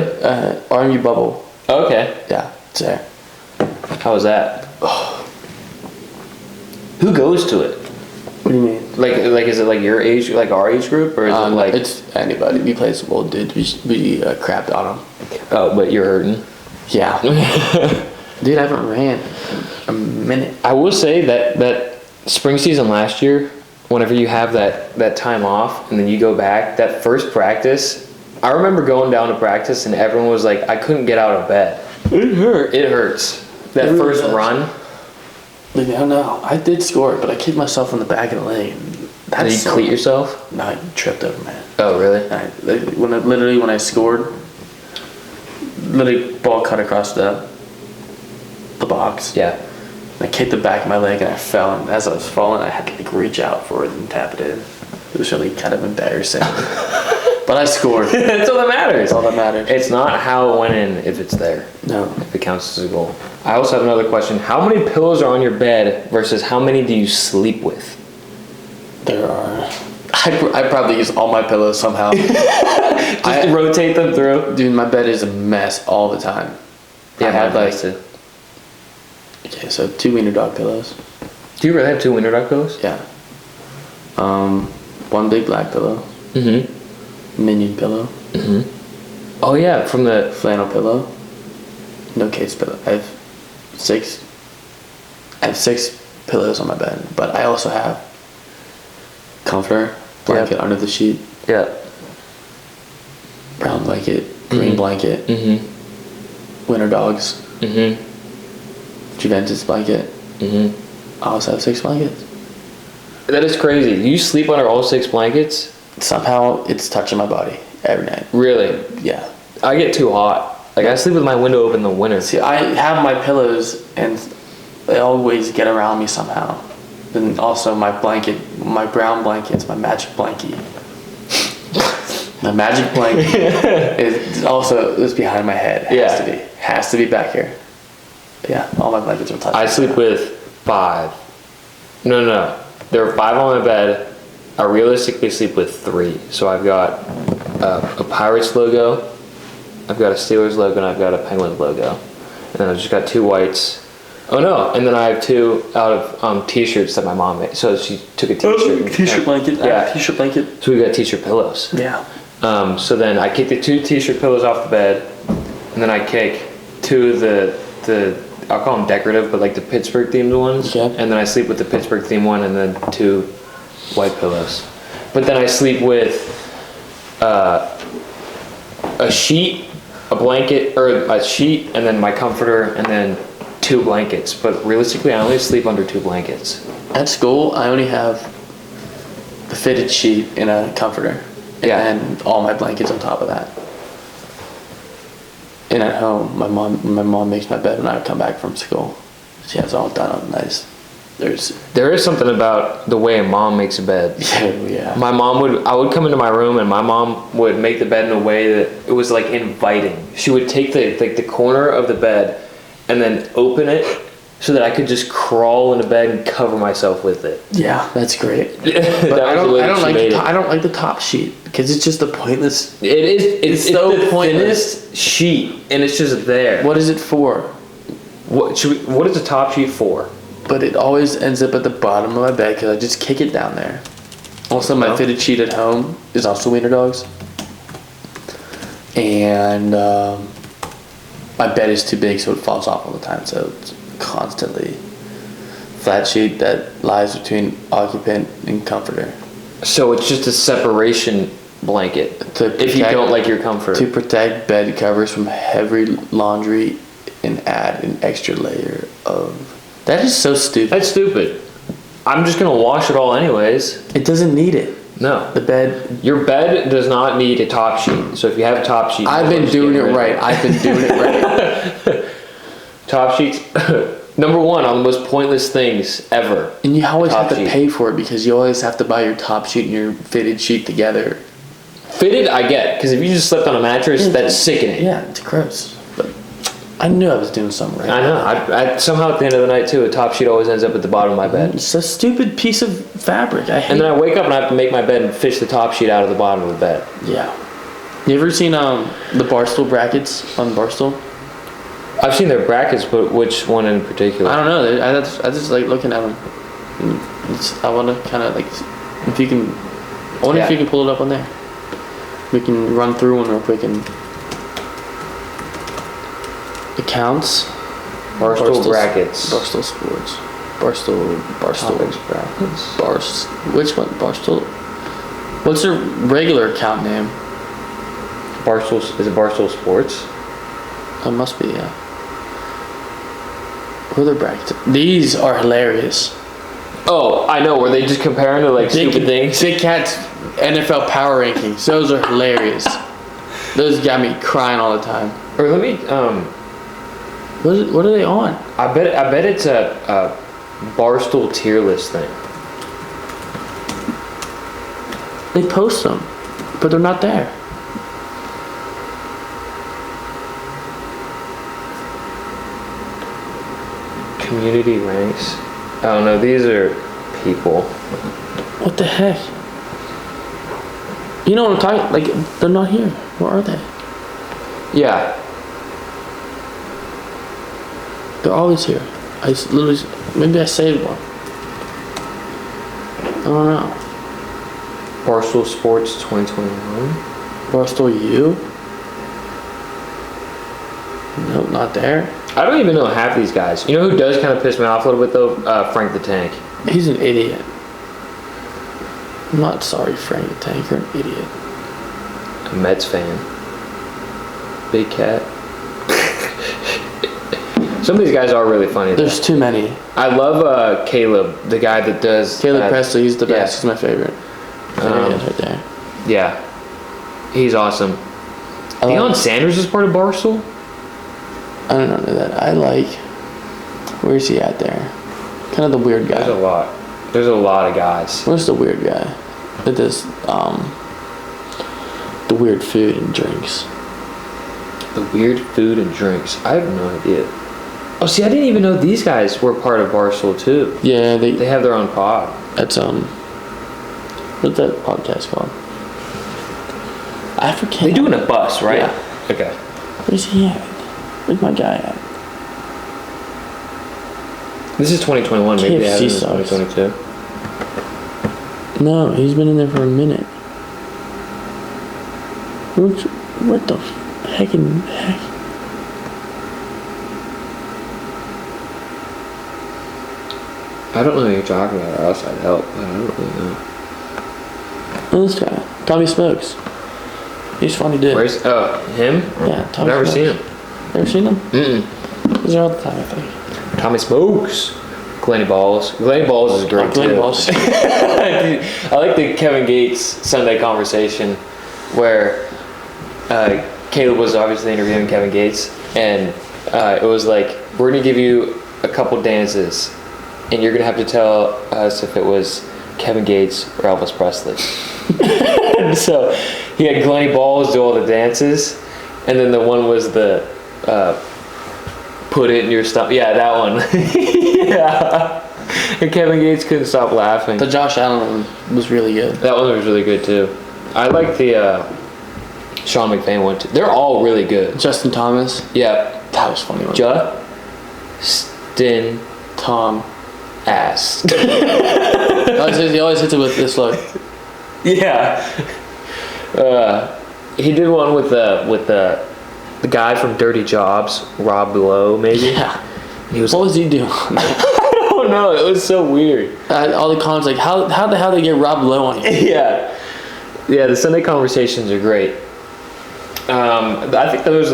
RMU bubble. Oh, okay. Yeah, it's there. How was that? Who goes to it? What do you mean? Like is it like your age, like our age group, or is it like? It's anybody. We played some old dude. We crapped on him. Oh, but you're hurting. Yeah. Dude, I haven't ran a minute. I will say that spring season last year, whenever you have that time off and then you go back, that first practice, I remember going down to practice and everyone was like, I couldn't get out of bed. It hurt. It hurts. That It really first does. run. I don't know. I did score, but I kicked myself in the back of the leg. Did you cleat yourself? No, I tripped over, man. Oh, really? When I scored, literally ball cut across the box. Yeah. I kicked the back of my leg and I fell. And as I was falling, I had to like reach out for it and tap it in. It was really kind of embarrassing. But I scored. That's all that matters. That's all that matters. It's not how it went in if it's there. No. If it counts as a goal. I also have another question. How many pillows are on your bed versus how many do you sleep with? There are. I probably use all my pillows somehow. Just rotate them through. Dude, my bed is a mess all the time. Yeah, I have mine like does too. okay, so 2 wiener dog pillows. Do you really have 2 winter dog pillows? Yeah. 1 big black pillow. Mm-hmm. Minion pillow. Oh yeah, from the Flannel pillow. No case pillow. I have 6 pillows on my bed, but I also have comforter, blanket under the sheet, yeah. brown blanket, green blanket, winter dogs, Juventus blanket. I also have 6 blankets. That is crazy. You sleep under all 6 blankets? Somehow it's touching my body every night. Really? Yeah. I get too hot. Like I sleep with my window open in the winter. See, I have my pillows and they always get around me somehow. And also my blanket, my brown blanket's my magic blankie. My magic blanket is behind my head. Has to be back here. Yeah, all my blankets are touching. I sleep with 5. No. There are 5 on my bed. I realistically sleep with 3. So I've got a Pirates logo, I've got a Steelers logo, and I've got a Penguins logo. And then I've just got 2 whites. Oh no, and then I have 2 out of t-shirts that my mom made. So she took a t-shirt. T-shirt blanket. Yeah. T-shirt blanket. So we got t-shirt pillows. Yeah. So then I kick the 2 t-shirt pillows off the bed, and then I kick 2 of the I'll call them decorative, but like the Pittsburgh themed ones. Yeah. And then I sleep with the Pittsburgh themed one, and then 2 white pillows. But then I sleep with a sheet, a blanket, or a sheet, and then my comforter, and then 2 blankets. But realistically, I only sleep under 2 blankets. At school, I only have the fitted sheet and a comforter. Yeah. And all my blankets on top of that. And at home, my mom makes my bed when I come back from school. She has it all done up nice. There is something about the way a mom makes a bed. Yeah. I would come into my room and my mom would make the bed in a way that it was like inviting. She would take the corner of the bed and then open it so that I could just crawl into bed and cover myself with it. Yeah, that's great. But I don't like the top sheet because it's just a pointless. It is. It's so the pointless. thinnest sheet, and it's just there. What is it for? What is the top sheet for? But it always ends up at the bottom of my bed because I just kick it down there. Also, my fitted sheet at home is also wiener dogs. And my bed is too big, so it falls off all the time. So it's constantly flat sheet that lies between occupant and comforter. So it's just a separation blanket if you don't like your comfort. To protect bed covers from heavy laundry and add an extra layer of... That is so stupid. That's stupid. I'm just gonna wash it all anyways. It doesn't need it. No. The bed... Your bed does not need a top sheet. So if you have a top sheet... I've been doing it right. Top sheets Number one on the most pointless things ever. And you always Top have to sheet. pay for it because you always have to buy your top sheet and your fitted sheet together. Fitted, I get, because if you just slept on a mattress, that's sickening. Yeah, it's gross. But I knew I was doing something right. I know. I somehow at the end of the night too, a top sheet always ends up at the bottom of my bed. It's a stupid piece of fabric. I hate And then I wake up and I have to make my bed and fish the top sheet out of the bottom of the bed. Yeah. You ever seen the Barstool brackets on Barstool? I've seen their brackets, but which one in particular? I don't know. I just like looking at them. I want to kind of like, if you can, I wonder if you can pull it up on there. We can run through one real quick and accounts. Barstool brackets. Barstool Sports. Barstool. Topics brackets. Which one? Barstool. What's their regular account name? Barstool, is it Barstool Sports? It must be, yeah. What are their brackets? These are hilarious. Oh, I know, where they just comparing to like stupid things. Big Cat's NFL power rankings. Those are hilarious. Those got me crying all the time. Or let me, What are they on? I bet it's a Barstool tier list thing. They post them, but they're not there. Community ranks. Oh no, these are people. What the heck? You know what I'm talking? Like, they're not here. Where are they? Yeah. They're always here. Literally, maybe I saved one. I don't know. Barstool Sports 2021. Barstool U? Nope, not there. I don't even know half these guys. You know who does kind of piss me off a little bit though? Frank the Tank. He's an idiot. I'm not sorry, Frank the Tank. You're an idiot. A Mets fan. Big Cat. Some of these guys are really funny. There's too many. I love Caleb, the guy that does. Caleb Presley, he's the best. yeah. He's my favorite. There he is right there. Yeah. He's awesome. I Deion like- Sanders is part of Barstool? I don't know that. I like. Where's he at there? Kind of the weird guy. There's a lot. There's a lot of guys. Where's the weird guy that does the weird food and drinks? The weird food and drinks. I have no idea. Oh, see, I didn't even know these guys were part of Barstool too. Yeah, They have their own pod. that's what's that podcast called? I forget. They do it in a bus, right? Yeah. Okay. Where's he at? Where's my guy at? This is 2021. Maybe they have it in KFC sucks. 2022. No, he's been in there for a minute. What the heckin' heck? I don't know who you're talking about, or else I'd help, but I don't really know. Oh, this guy, Tommy Smokes. He's funny dude. Where's him? Yeah, Tommy Never Smokes. seen him. Never seen him? Mm-mm. He's there all the time, I think. Tommy Smokes. Glenny Balls. Glenny Balls is great Glenny too. Balls. I like the Kevin Gates Sunday conversation where Caleb was obviously interviewing Kevin Gates, and it was like, we're gonna give you a couple dances, and you're gonna have to tell us if it was Kevin Gates or Elvis Presley. And so he had Glenny Balls do all the dances, and then the one was the put it in your stomach. Yeah, that one. Yeah. And Kevin Gates couldn't stop laughing. The Josh Allen one was really good. That one was really good too. I like the Sean McVay one too. They're all really good. Justin Thomas. Yeah. That was funny one. Justin Tom. ass. He always hits it with this look. Yeah. He did one with the guy from Dirty Jobs, Rob Lowe, maybe. Yeah. He was. What was he doing? I don't know. It was so weird. All the comments like, how the hell they get Rob Lowe on here? Yeah. Yeah. The Sunday conversations are great. I think those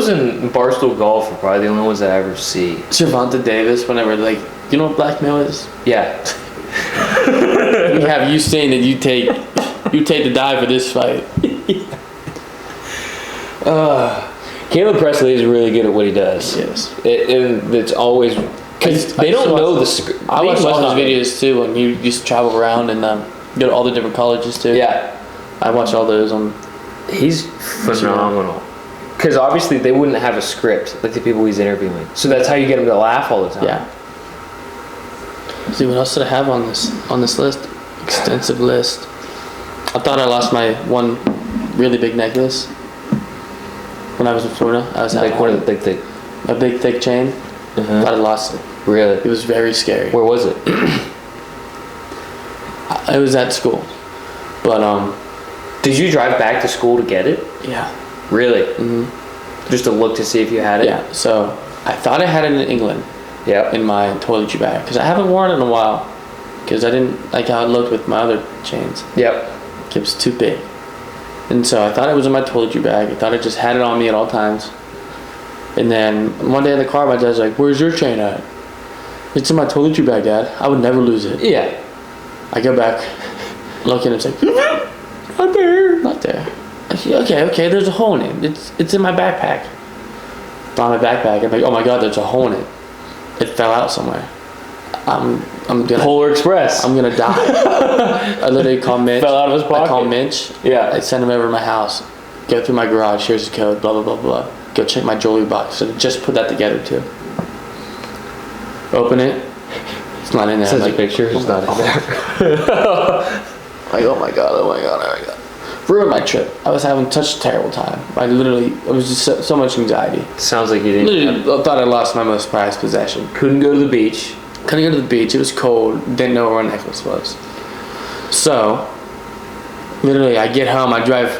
and Barstool Golf are probably the only ones that I ever see. Gervonta Davis, whenever like, you know what blackmail is? Yeah. We have you saying that you take the dive for this fight. Caleb Presley is really good at what he does. Yes. It's always because they don't know the script. I watch all his videos too when he used to travel around and go to all the different colleges too. Yeah, I watch all those on. he's phenomenal. Because obviously they wouldn't have a script like the people he's interviewing. So that's how you get them to laugh all the time. Yeah. See what else did I have on this list? Extensive list. I thought I lost my one really big necklace when I was in Florida. I was Like having one of the a big thick chain. uh Thought I lost it. really. It was very scary. Where was it? It was at school, but Did you drive back to school to get it? yeah, Really? Just to look to see if you had it. yeah. So I thought I had it in England Yeah. in my toiletry bag because I haven't worn it in a while because I didn't like how it looked with my other chains. Yep. It was too big, and so I thought it was in my toiletry bag. I thought I just had it on me at all times. And then one day in the car, my dad's like, "Where's your chain at?" "It's in my toiletry bag, Dad. I would never lose it." Yeah. I go back, look at it, it's like, "Not there, not there." Okay, there's a hole in it. It's in my backpack. Found my backpack. I'm like, "Oh my God, there's a hole in it. It fell out somewhere. I'm gonna Polar Express. I'm gonna die." I literally call Mitch. Fell out of his I call pocket. Mitch. Yeah. I send him over to my house. Go through my garage. Here's the code. Blah blah blah blah. Go check my jewelry box. So just put that together too. Open it. It's not in there. Sends I'm a picture. It's not in there. Like, oh my god. Ruined my trip. I was having such a terrible time. It was just so much anxiety. Sounds like you didn't. Literally, I thought I lost my most prized possession. Couldn't go to the beach. Couldn't go to the beach. It was cold. Didn't know where my necklace was. So, literally, I get home. I drive.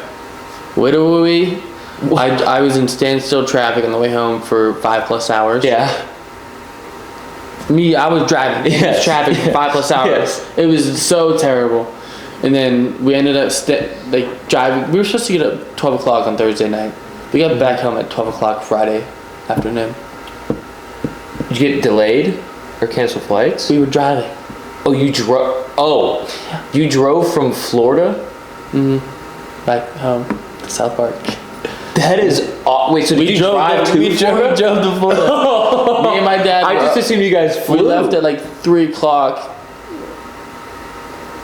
I was in standstill traffic on the way home for 5+ hours. Yeah. I was driving in Yes. traffic for 5+ hours. Yes. It was so terrible. And then we ended up driving. We were supposed to get up 12 o'clock on Thursday night. We got back home at 12 o'clock Friday afternoon. Did you get delayed or cancel flights? We were driving. Oh, you drove. Oh, you drove from Florida. Back home to South Park. That is. Wait, so did you drive to Florida? drove to Florida. Me and my dad. I just assumed you guys flew. We left at like 3 o'clock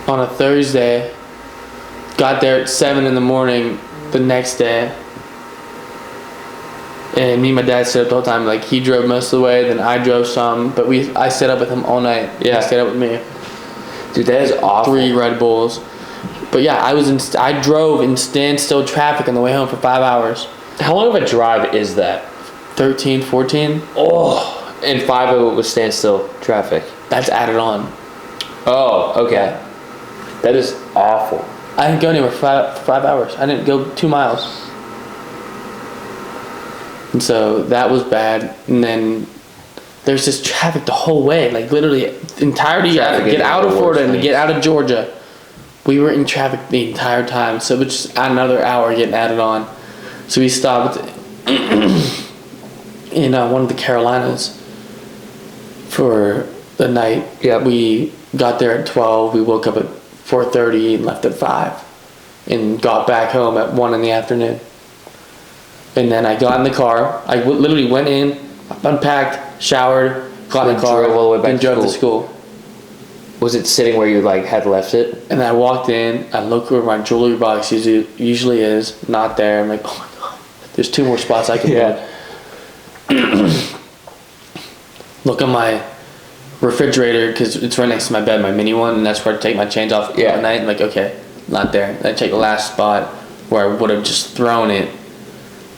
on a Thursday. Got there at 7 in the morning the next day. And me and my dad stayed up the whole time. Like, he drove most of the way, then I drove some. But I stayed up with him all night. Yeah. He stayed up with me. Dude, that is awful. 3 Red Bulls. But yeah, I drove in standstill traffic on the way home for 5 hours. How long of a drive is that? 13, 14. Oh, and 5 of it was standstill traffic. That's added on. Oh, okay. That is awful. I didn't go anywhere for 5 hours. I didn't go 2 miles. And so that was bad. And then there's just traffic the whole way. Like, literally, the entirety of Traffic get is out one of of the Florida worst and to things. get out of Georgia. We were in traffic the entire time. So it's just another hour getting added on. So we stopped in one of the Carolinas for the night. Yep. We got there at 12. We woke up at 4:30 and left at 5. And got back home at 1 in the afternoon. And then I got in the car. I literally went in, unpacked, showered, got in the car, Drove all the way back and to drove to school. school. Was it sitting where you like had left it? And I walked in, I looked where my jewelry box usually is, not there. I'm like, oh my god, there's 2 more spots I can look at my refrigerator because it's right next to my bed, my mini one, and that's where I take my change off at night. I'm like, okay, not there. I check the last spot where I would have just thrown it,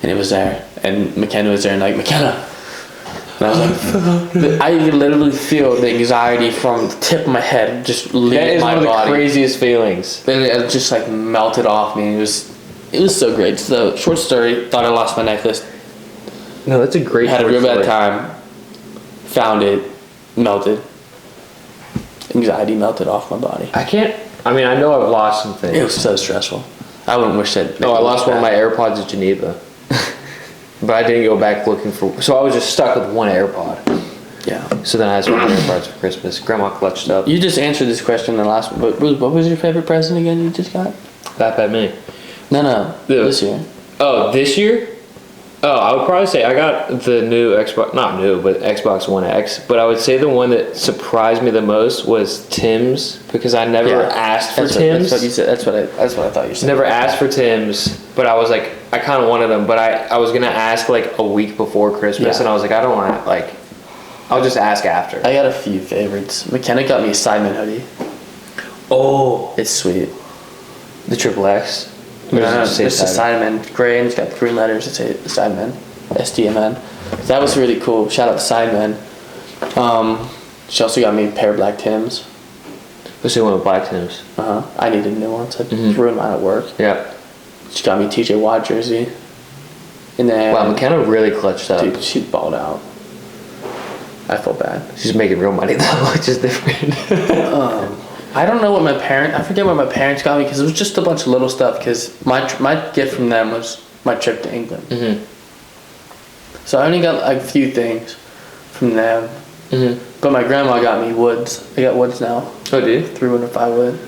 and it was there. And McKenna was there, and like, McKenna. And I was like, I could literally feel the anxiety from the tip of my head just leave That is my one of the body. craziest feelings. Then it just like melted off me. It was so great. So, short story, thought I lost my necklace. No, that's a great. Had a real story. bad time. Found it, melted. Anxiety melted off my body. I know I've lost some things. It was so stressful. I wouldn't wish that. No, I lost one of my AirPods at Geneva. But I didn't go back looking for. So I was just stuck with one AirPod. Yeah. So then I had some AirPods for Christmas. Grandma clutched up. You just answered this question in the last one. What was your favorite present again you just got? That me. No. Yeah. This year. Oh, this year? Oh, I would probably say I got the new Xbox, not new, but Xbox One X. But I would say the one that surprised me the most was Tim's because I never asked for Tim's. That's what you said. That's what I thought you said. Never asked for Tim's, but I was like, I kind of wanted them, but I was gonna ask like a week before Christmas, Yeah. and I was like, I don't want to like, I'll just ask after. I got a few favorites. McKenna got me a Simon hoodie. Oh, It's sweet. the triple X. Or No, does it say it's a Simon? Simon. Gray and it's got green letters that say Simon. SDMN. That was really cool. Shout out to Simon. She also got me a pair of black Tims. Let's see one with black Tim's. I needed new ones. I threw mine at work. Yeah. She got me a TJ Watt jersey. And then Wow, McKenna really clutched up. dude, she balled out. I felt bad. She's making real money though, which is different. I don't know what I forget what my parents got me because it was just a bunch of little stuff because my gift from them was my trip to England. Mm-hmm. So I only got like a few things from them. Mm-hmm. But my grandma got me woods. I got woods now. Oh, dude. 305 wood.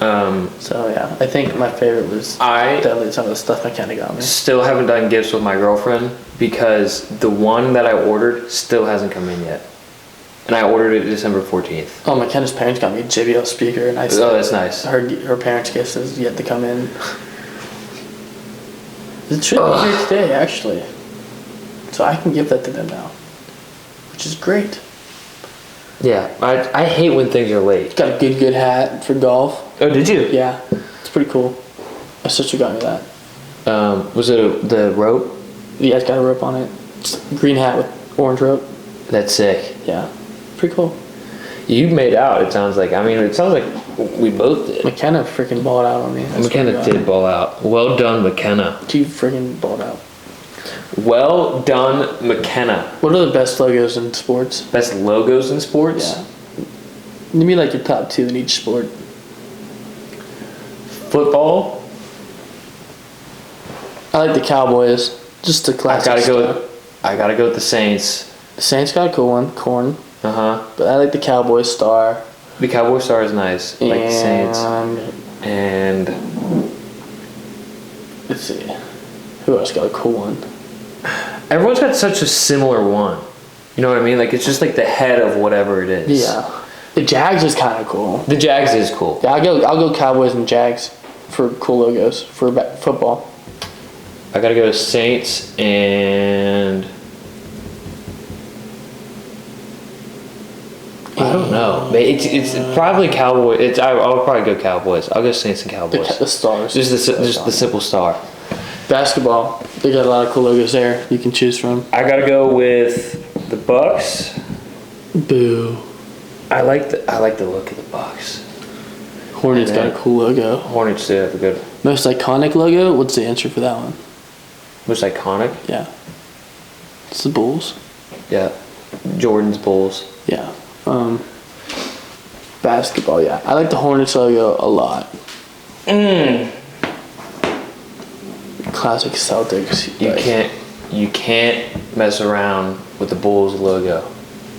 Um, So yeah, I think my favorite was I definitely some of the stuff McKenna got me. still haven't done gifts with my girlfriend because the one that I ordered still hasn't come in yet. And I ordered it December 14th. Oh, McKenna's parents got me a JBL speaker, and I said Oh, that's nice. her parents' gift is yet to come in. It should be here today, actually. So I can give that to them now, which is great. Yeah, I hate when things are late. Got a good hat for golf. Oh, did you? Yeah, it's pretty cool. My sister got me that. Was it the rope? Yeah, it's got a rope on it. It's a green hat with orange rope. That's sick. Yeah, pretty cool. You made out, it sounds like. I mean, it sounds like we both did. McKenna freaking balled out on me. That's McKenna what I got. did ball out. Well done, McKenna. She freaking balled out. Well done, McKenna. What are the best logos in sports? Best logos in sports? Yeah. Give me like your top two in each sport. Football. I like the Cowboys. Just the I classic gotta stuff. go with the Saints. The Saints got a cool one, corn. Uh-huh. But I like the Cowboys star. The Cowboy Star is nice. Like the Saints. And Let's see. Who else got a cool one? everyone's got such a similar one. You know what I mean? Like it's just like the head of whatever it is. Yeah. The Jags is kind of cool. The Jags is cool. Yeah, I'll go Cowboys and Jags for cool logos for football. I gotta go Saints and I don't know. It's probably Cowboys. I'll probably go Cowboys. I'll go Saints and Cowboys. The stars. Just the simple star. Basketball. They got a lot of cool logos there you can choose from. I gotta go with the Bucks. Boo. I like the look of the Bucks. Hornets got a cool logo. Hornets do have a good, Most iconic logo? What's the answer for that one? most iconic. Yeah. It's the Bulls. Yeah, Jordan's Bulls. Yeah. Basketball, yeah. I like the Hornets logo a lot. Classic Celtics. You can't mess around with the Bulls logo.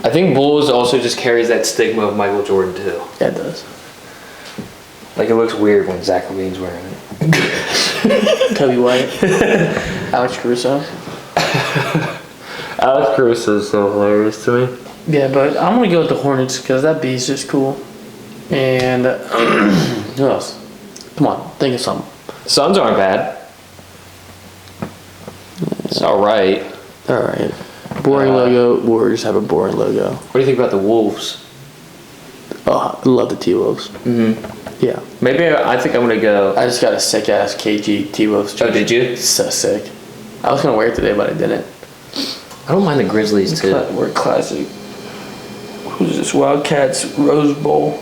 I think Bulls also just carries that stigma of Michael Jordan too. Yeah, it does. Like it looks weird when Zach LaVine's wearing it. Kobe White. Alex Caruso. Alex Caruso is so hilarious to me. Yeah, but I'm going to go with the Hornets because that B is just cool. And who else? Come on, think of something. Suns aren't bad. It's all right. All right. Boring logo. Warriors have a boring logo. What do you think about the Wolves? Oh, I love the T-Wolves. Mm-hmm. Yeah. Maybe I think I'm gonna go. I just got a sick ass KG T-Wolves jersey. Oh, did you? It's so sick. I was gonna wear it today, but I didn't. I don't mind the Grizzlies too. We're classic. Who's this? Wildcats Rose Bowl. Look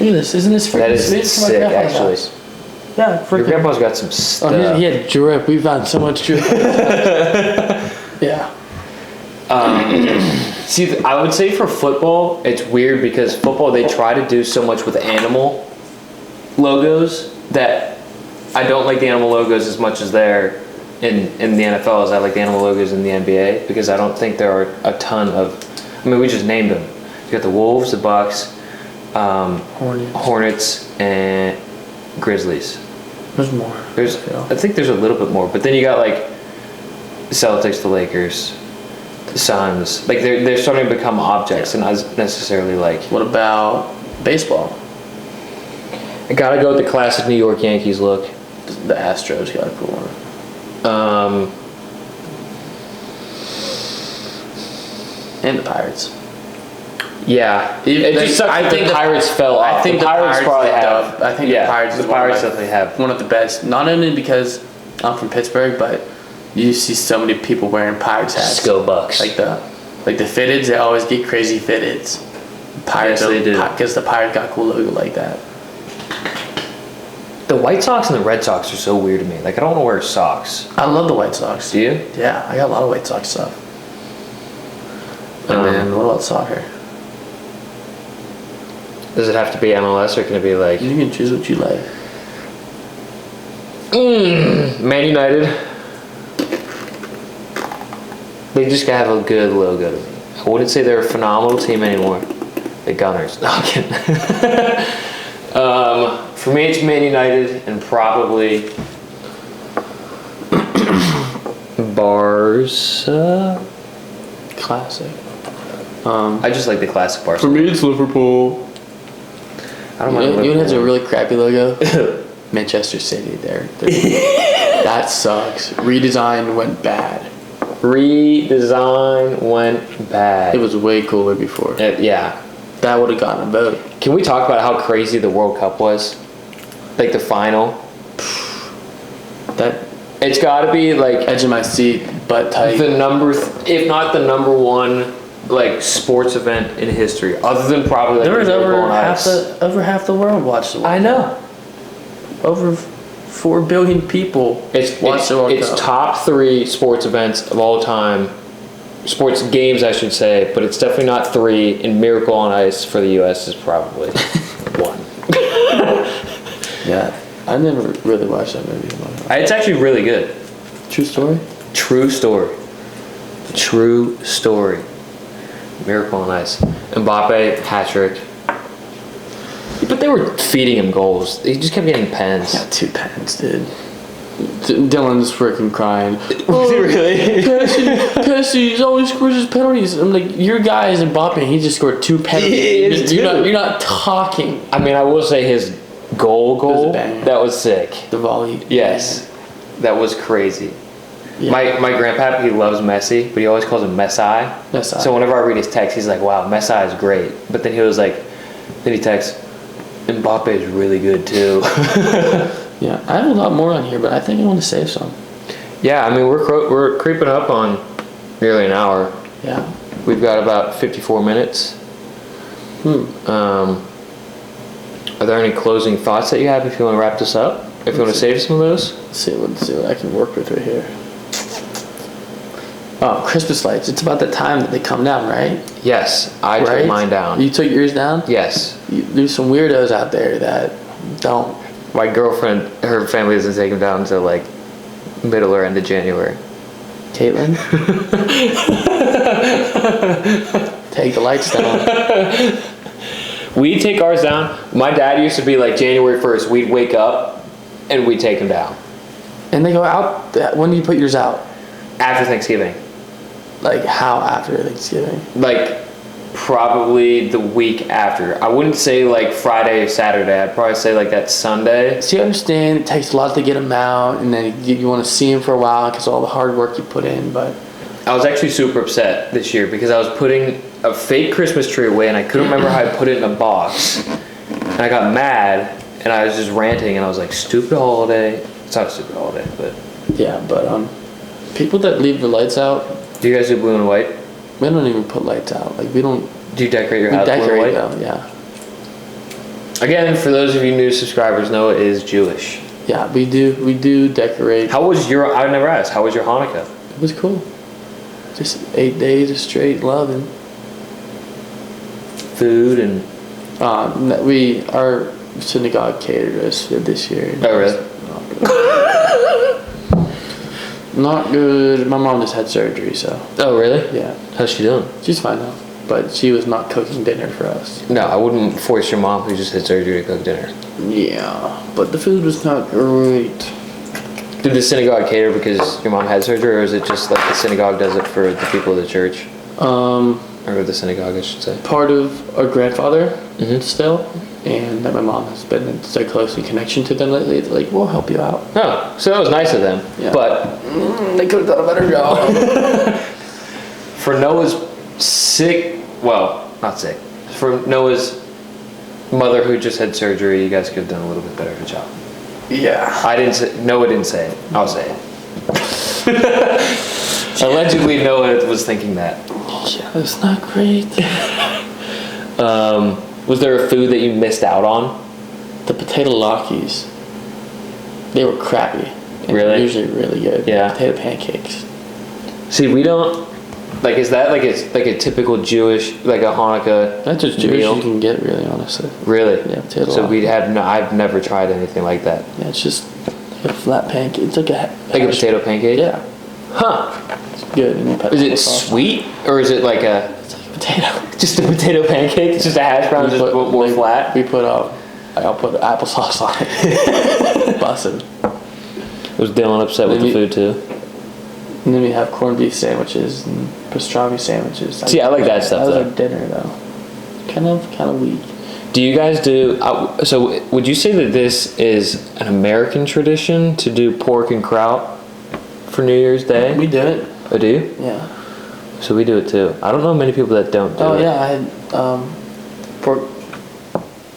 at this. Isn't this freaking That is sweet? sick, My grandpa's actually. house. Yeah, Your freaking. grandpa's got some stuff. Oh, he had drip. We found so much drip. Yeah. See, I would say for football, it's weird because football they try to do so much with animal logos that I don't like the animal logos as much as they're in the NFL as I like the animal logos in the NBA because I don't think there are a ton of. I mean, we just named them. You got the Wolves, the Bucks, Hornets, and Grizzlies. There's more. I think there's a little bit more, but then you got like the Celtics, the Lakers, the Suns. Like they're starting to become objects and not necessarily like. What about baseball? I gotta go with the classic New York Yankees look. The Astros got a cool one. And the Pirates. Yeah, it just sucks. I think the Pirates fell off. I think the Pirates probably have. I think the Pirates. The Pirates definitely have one of the best. Not only because I'm from Pittsburgh, but you see so many people wearing Pirates hats. Go Bucks. Like the fitteds, they always get crazy fitteds. Pirates, yes, they do. Because the Pirates got a cool logo like that. The White Sox and the Red Sox are so weird to me. Like I don't want to wear socks. I love the White Sox. Do you? Yeah, I got a lot of White Sox stuff. And then what about soccer? Does it have to be MLS or can it be like? You can choose what you like. Man United. They just gotta have a good logo to me. I wouldn't say they're a phenomenal team anymore. The Gunners. No, I'm kidding. For me, it's Man United and probably Barca. Classic. I just like the classic Barca. For me, it's Liverpool. I don't mind. You know has a really crappy logo? Manchester City. That sucks. Redesign went bad. Redesign went bad. It was way cooler before. Yeah. That would have gotten a vote. Can we talk about how crazy the World Cup was? Like the final? That It's got to be like edge of my seat, butt tight. the number, if not the number one, like sports event in history, other than probably like There was Miracle over on Ice. half the world watched the World I know. Cup. Over 4 billion people watched the World It's Cup. top 3 sports events of all time. Sports games, I should say, but it's definitely not 3. And Miracle on Ice for the U.S. is probably 1. Yeah, I never really watched that movie. It's actually really good. True story? True story. True story. Miracle on Ice. Mbappe, hat-trick. But they were feeding him goals. He just kept getting pens. Got 2 pens, dude. Dylan's freaking crying. Really? Pessi always scores his penalties. I'm like, your guy is Mbappe, and he just scored 2 penalties. You're not talking. I mean, I will say his goal, was a banger. that was sick. The volley. Yes. That was crazy. Yeah. My grandpa, he loves Messi, but he always calls him Messi. Messi. So whenever I read his text, he's like, wow, Messi is great. But then he was like, then he texts, Mbappe is really good too. Yeah, I have a lot more on here, but I think I want to save some. Yeah, I mean, we're creeping up on nearly an hour. Yeah. We've got about 54 minutes. Are there any closing thoughts that you have if you want to wrap this up? If you want to save some of those? Let's see what I can work with right here. Oh, Christmas lights. It's about the time that they come down, right? Yes, I took mine down. You took yours down? Yes. There's some weirdos out there that don't. My girlfriend, her family doesn't take them down until like middle or end of January. Caitlin? Take the lights down. We take ours down. My dad used to be like January 1st, we'd wake up and we'd take them down. And they go out. When do you put yours out? After Thanksgiving. Like how after Thanksgiving? Like probably the week after. I wouldn't say like Friday or Saturday. I'd probably say like that Sunday. So you understand it takes a lot to get them out, and then you want to see them for a while because all the hard work you put in. But I was actually super upset this year because I was putting a fake Christmas tree away and I couldn't remember how I put it in a box. And I got mad and I was just ranting and I was like, stupid holiday. It's not a stupid holiday, but. yeah, but people that leave the lights out. Do you guys do blue and white? We don't even put lights out. Like we don't. Do you decorate your We house decorate blue and white? though. Yeah. Again, for those of you new subscribers, Noah is Jewish. Yeah, we do decorate. How was your? I never asked. How was your Hanukkah? It was cool. Just 8 days of straight loving. Food and. Our synagogue catered us for this year. Oh really? Not good. My mom just had surgery, so Oh really? yeah, How's she doing? she's fine now. But she was not cooking dinner for us. No, I wouldn't force your mom who just had surgery to cook dinner. Yeah, but the food was not great. Did the synagogue cater because your mom had surgery, or is it just like the synagogue does it for the people of the church? Or the synagogue, I should say. Part of our grandfather Mhm. still, and that my mom has been in so close in connection to them lately. They're like, we'll help you out. Oh, so that was nice of them. Yeah. But They could have done a better job. for Noah's not sick. For Noah's mother who just had surgery, you guys could have done a little bit better of a job. Yeah. Noah didn't say it. I'll say it. Allegedly, Noah was thinking that. Yeah, that's not great. Was there a food that you missed out on? The potato Lockies, they were crappy. And Really? they're usually really good. Yeah. Potato pancakes. See, we don't. Like, is that like a typical Jewish, like a Hanukkah That's just Jewish meal? you can get, really, honestly. Really? Yeah, potato So Lockie. I've never tried anything like that. Yeah, it's just a flat pancake. It's like a Like a potato pancake? Yeah, Huh. it's good. And you put Is it sauce on sweet, or is it like a It's like a potato. just a potato pancake? It's just a hash brown, We just put- more like, flat? We put I'll put applesauce on it. Bussin'. Was Dylan upset with the Maybe- food too? And then we have corned beef sandwiches and pastrami sandwiches. See, I like that stuff, That was though. our dinner though. Kind of weak. Do you guys do? So would you say that this is an American tradition to do pork and kraut for New Year's Day? We do it. I do. Yeah. So we do it too. I don't know many people that don't do Oh it. yeah, I had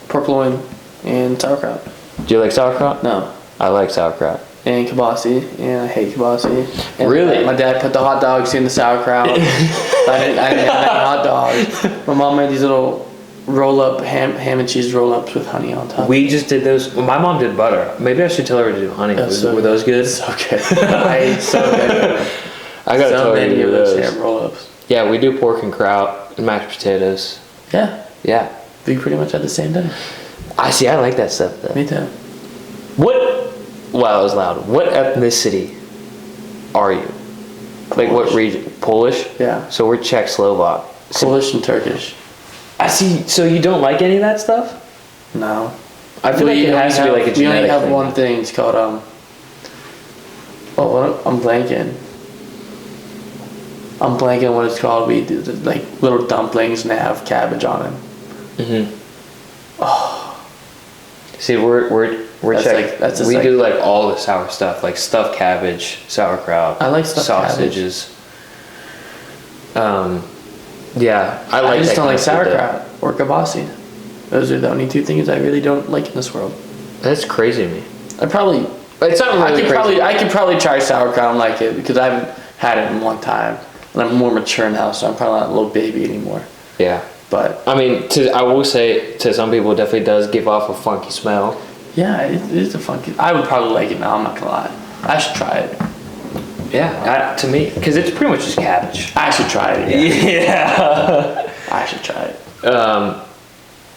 pork loin and sauerkraut. Do you like sauerkraut? No. I like sauerkraut. And kibasi, and I hate kibasi. And Really? My dad put the hot dogs in the sauerkraut. I didn't have any hot dogs. My mom made these little roll-up ham and cheese roll-ups with honey on top. We just did those. Well, my mom did butter. Maybe I should tell her to do honey. That's so Were those good? So good. I ate so good. I gotta So tell her to many do of those those. ham roll-ups. Yeah, we do pork and kraut and mashed potatoes. Yeah, Yeah. we pretty much had the same dinner. I see. I like that stuff though. Me too. What? Wow, that was loud. What ethnicity are you? Like what Polish. region? Polish? Yeah. So we're Czechoslovak. So, Polish and Turkish. I see. So you don't like any of that stuff? No. I feel like it has to be like a We only genetic have thing. one thing. It's called I'm blanking. I'm blanking on what it's called. We do like little dumplings and they have cabbage on them. Mm-hmm. See, we're That's Czech. like- that's just we like- do like all the sour stuff, like stuffed cabbage, sauerkraut. I like stuffed sausages. Yeah, I like. I just that don't kind like of food, though. sauerkraut or kibasi. Those are the only two things I really don't like in this world. That's crazy to me. I probably It's not really crazy. I could probably try sauerkraut and like it because I haven't had it in a long time. And I'm more mature now, so I'm probably not a little baby anymore. Yeah. But I mean, I will say to some people, it definitely does give off a funky smell. yeah, it is a funky. I would probably like it now. I'm not gonna lie. I should try it. Yeah, to me, because it's pretty much just cabbage. I should try it. Yeah. Yeah. I should try it.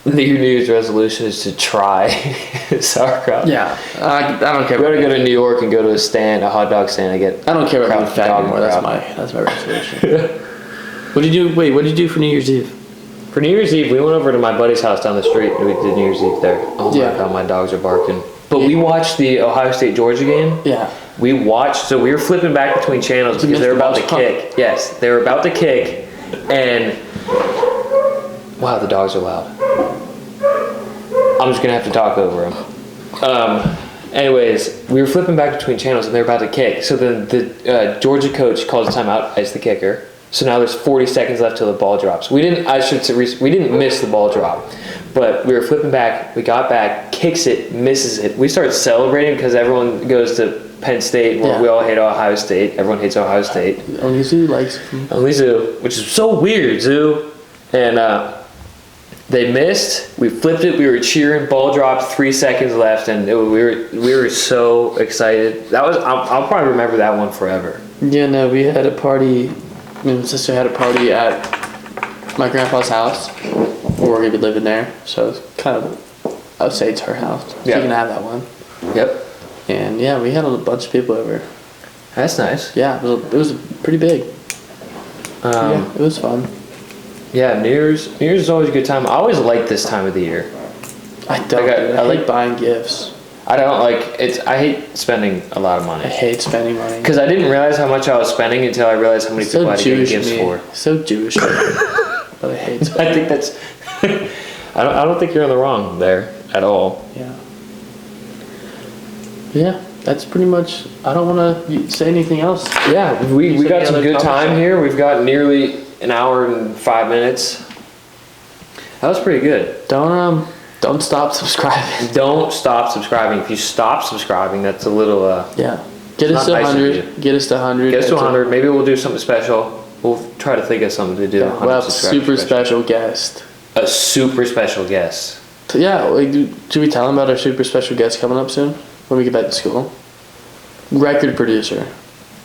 Your New Year's resolution is to try sauerkraut. Yeah, I don't care. We gotta go to New York and go to a hot dog stand and get. I don't care about being Kraut fat dog anymore. kraut. That's my resolution. What did you do? Wait, what did you do for New Year's Eve? For New Year's Eve, we went over to my buddy's house down the street and we did New Year's Eve there. Oh my Yeah. god, my dogs are barking. But we watched the Ohio State Georgia game. Yeah. We watched, so we were flipping back between channels You because they were missed about the to ball. kick. Yes, they were about to kick, and wow, the dogs are loud. I'm just gonna have to talk over them. Anyways, we were flipping back between channels and they're about to kick. So then the Georgia coach calls a timeout as the kicker. So now there's 40 seconds left till the ball drops. We didn't miss the ball drop, but we were flipping back. We got back, kicks it, misses it. We start celebrating because everyone goes to Penn State. Well, Yeah. we all hate Ohio State. Everyone hates Ohio State. Only Zoo likes them. Only Zoo, which is so weird, Zoo. And they missed. We flipped it. We were cheering. Ball dropped. 3 seconds left, and we were so excited. That was I'll probably remember that one forever. Yeah, no, we had a party. Me and my sister had a party at my grandpa's house. We're gonna be living there, so it's kind of, I would say it's her house. So Yeah. you can have that one. Yep, And yeah, we had a bunch of people over. that's nice. Yeah, it was pretty big. Yeah, it was fun. Yeah, New Year's is always a good time. I always like this time of the year. I don't. Like, I like buying gifts. I don't like it's. I hate spending a lot of I money hate spending money. because I didn't realize how much I was spending until I realized how many people I had to get Jewish gifts me. for. So Jewish. But I hate spending. I think that's. I don't think you're in the wrong there at all. Yeah. Yeah, that's pretty much. I don't want to say anything else. Yeah, we said got the some other good topics? time here. We've got nearly an hour and 5 minutes. That was pretty good. Don't stop subscribing. Don't stop subscribing. If you stop subscribing, that's a little. Yeah. Get It's us to not nice of 100. Get us to 100. Get us to That's 100. Maybe we'll do something special. We'll try to think of something to do. Yeah, we'll have a 100 subscriber super special guest. A super special guest. So yeah, like, should we tell him about our super special guest coming up soon when we get back to school? Record producer.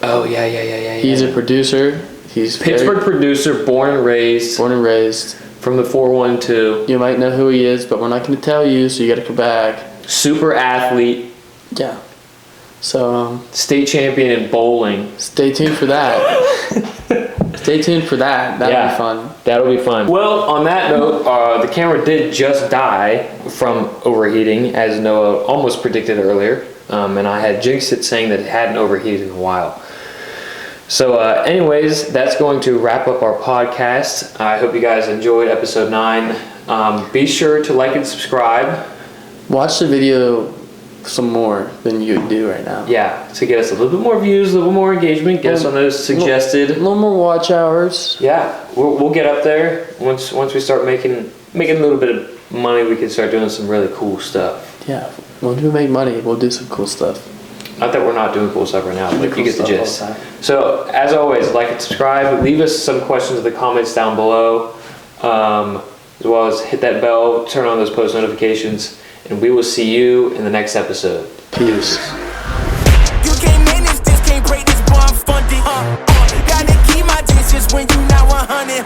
Oh yeah. He's a producer. He's Pittsburgh producer, born and raised born and raised. from the 412. You might know who he is, but we're not going to tell you, so you got to come back. Super athlete, Yeah. So state champion in bowling. stay tuned for that. Stay tuned for that. That'll be fun. That'll be fun. Well, on that note, the camera did just die from overheating, as Noah almost predicted earlier. And I had jinxed it saying that it hadn't overheated in a while. So anyways, that's going to wrap up our podcast. I hope you guys enjoyed episode 9. Be sure to like and subscribe. Watch the video some more than you do right now. Yeah, to get us a little bit more views, a little more engagement, get us on those A suggested. little more watch hours. Yeah, we'll get up there. Once we start making a little bit of money, we can start doing some really cool stuff. Yeah. When we make money, we'll do some cool stuff. Not that we're not doing cool stuff right now, but cool you get the stuff all gist. the time. So, as always, like and subscribe. Leave us some questions in the comments down below. As well as hit that bell, turn on those post notifications, and we will see you in the next episode. Peace. You can't manage this, can't break this, boy, I'm funded. Gotta keep my distance when you not 100,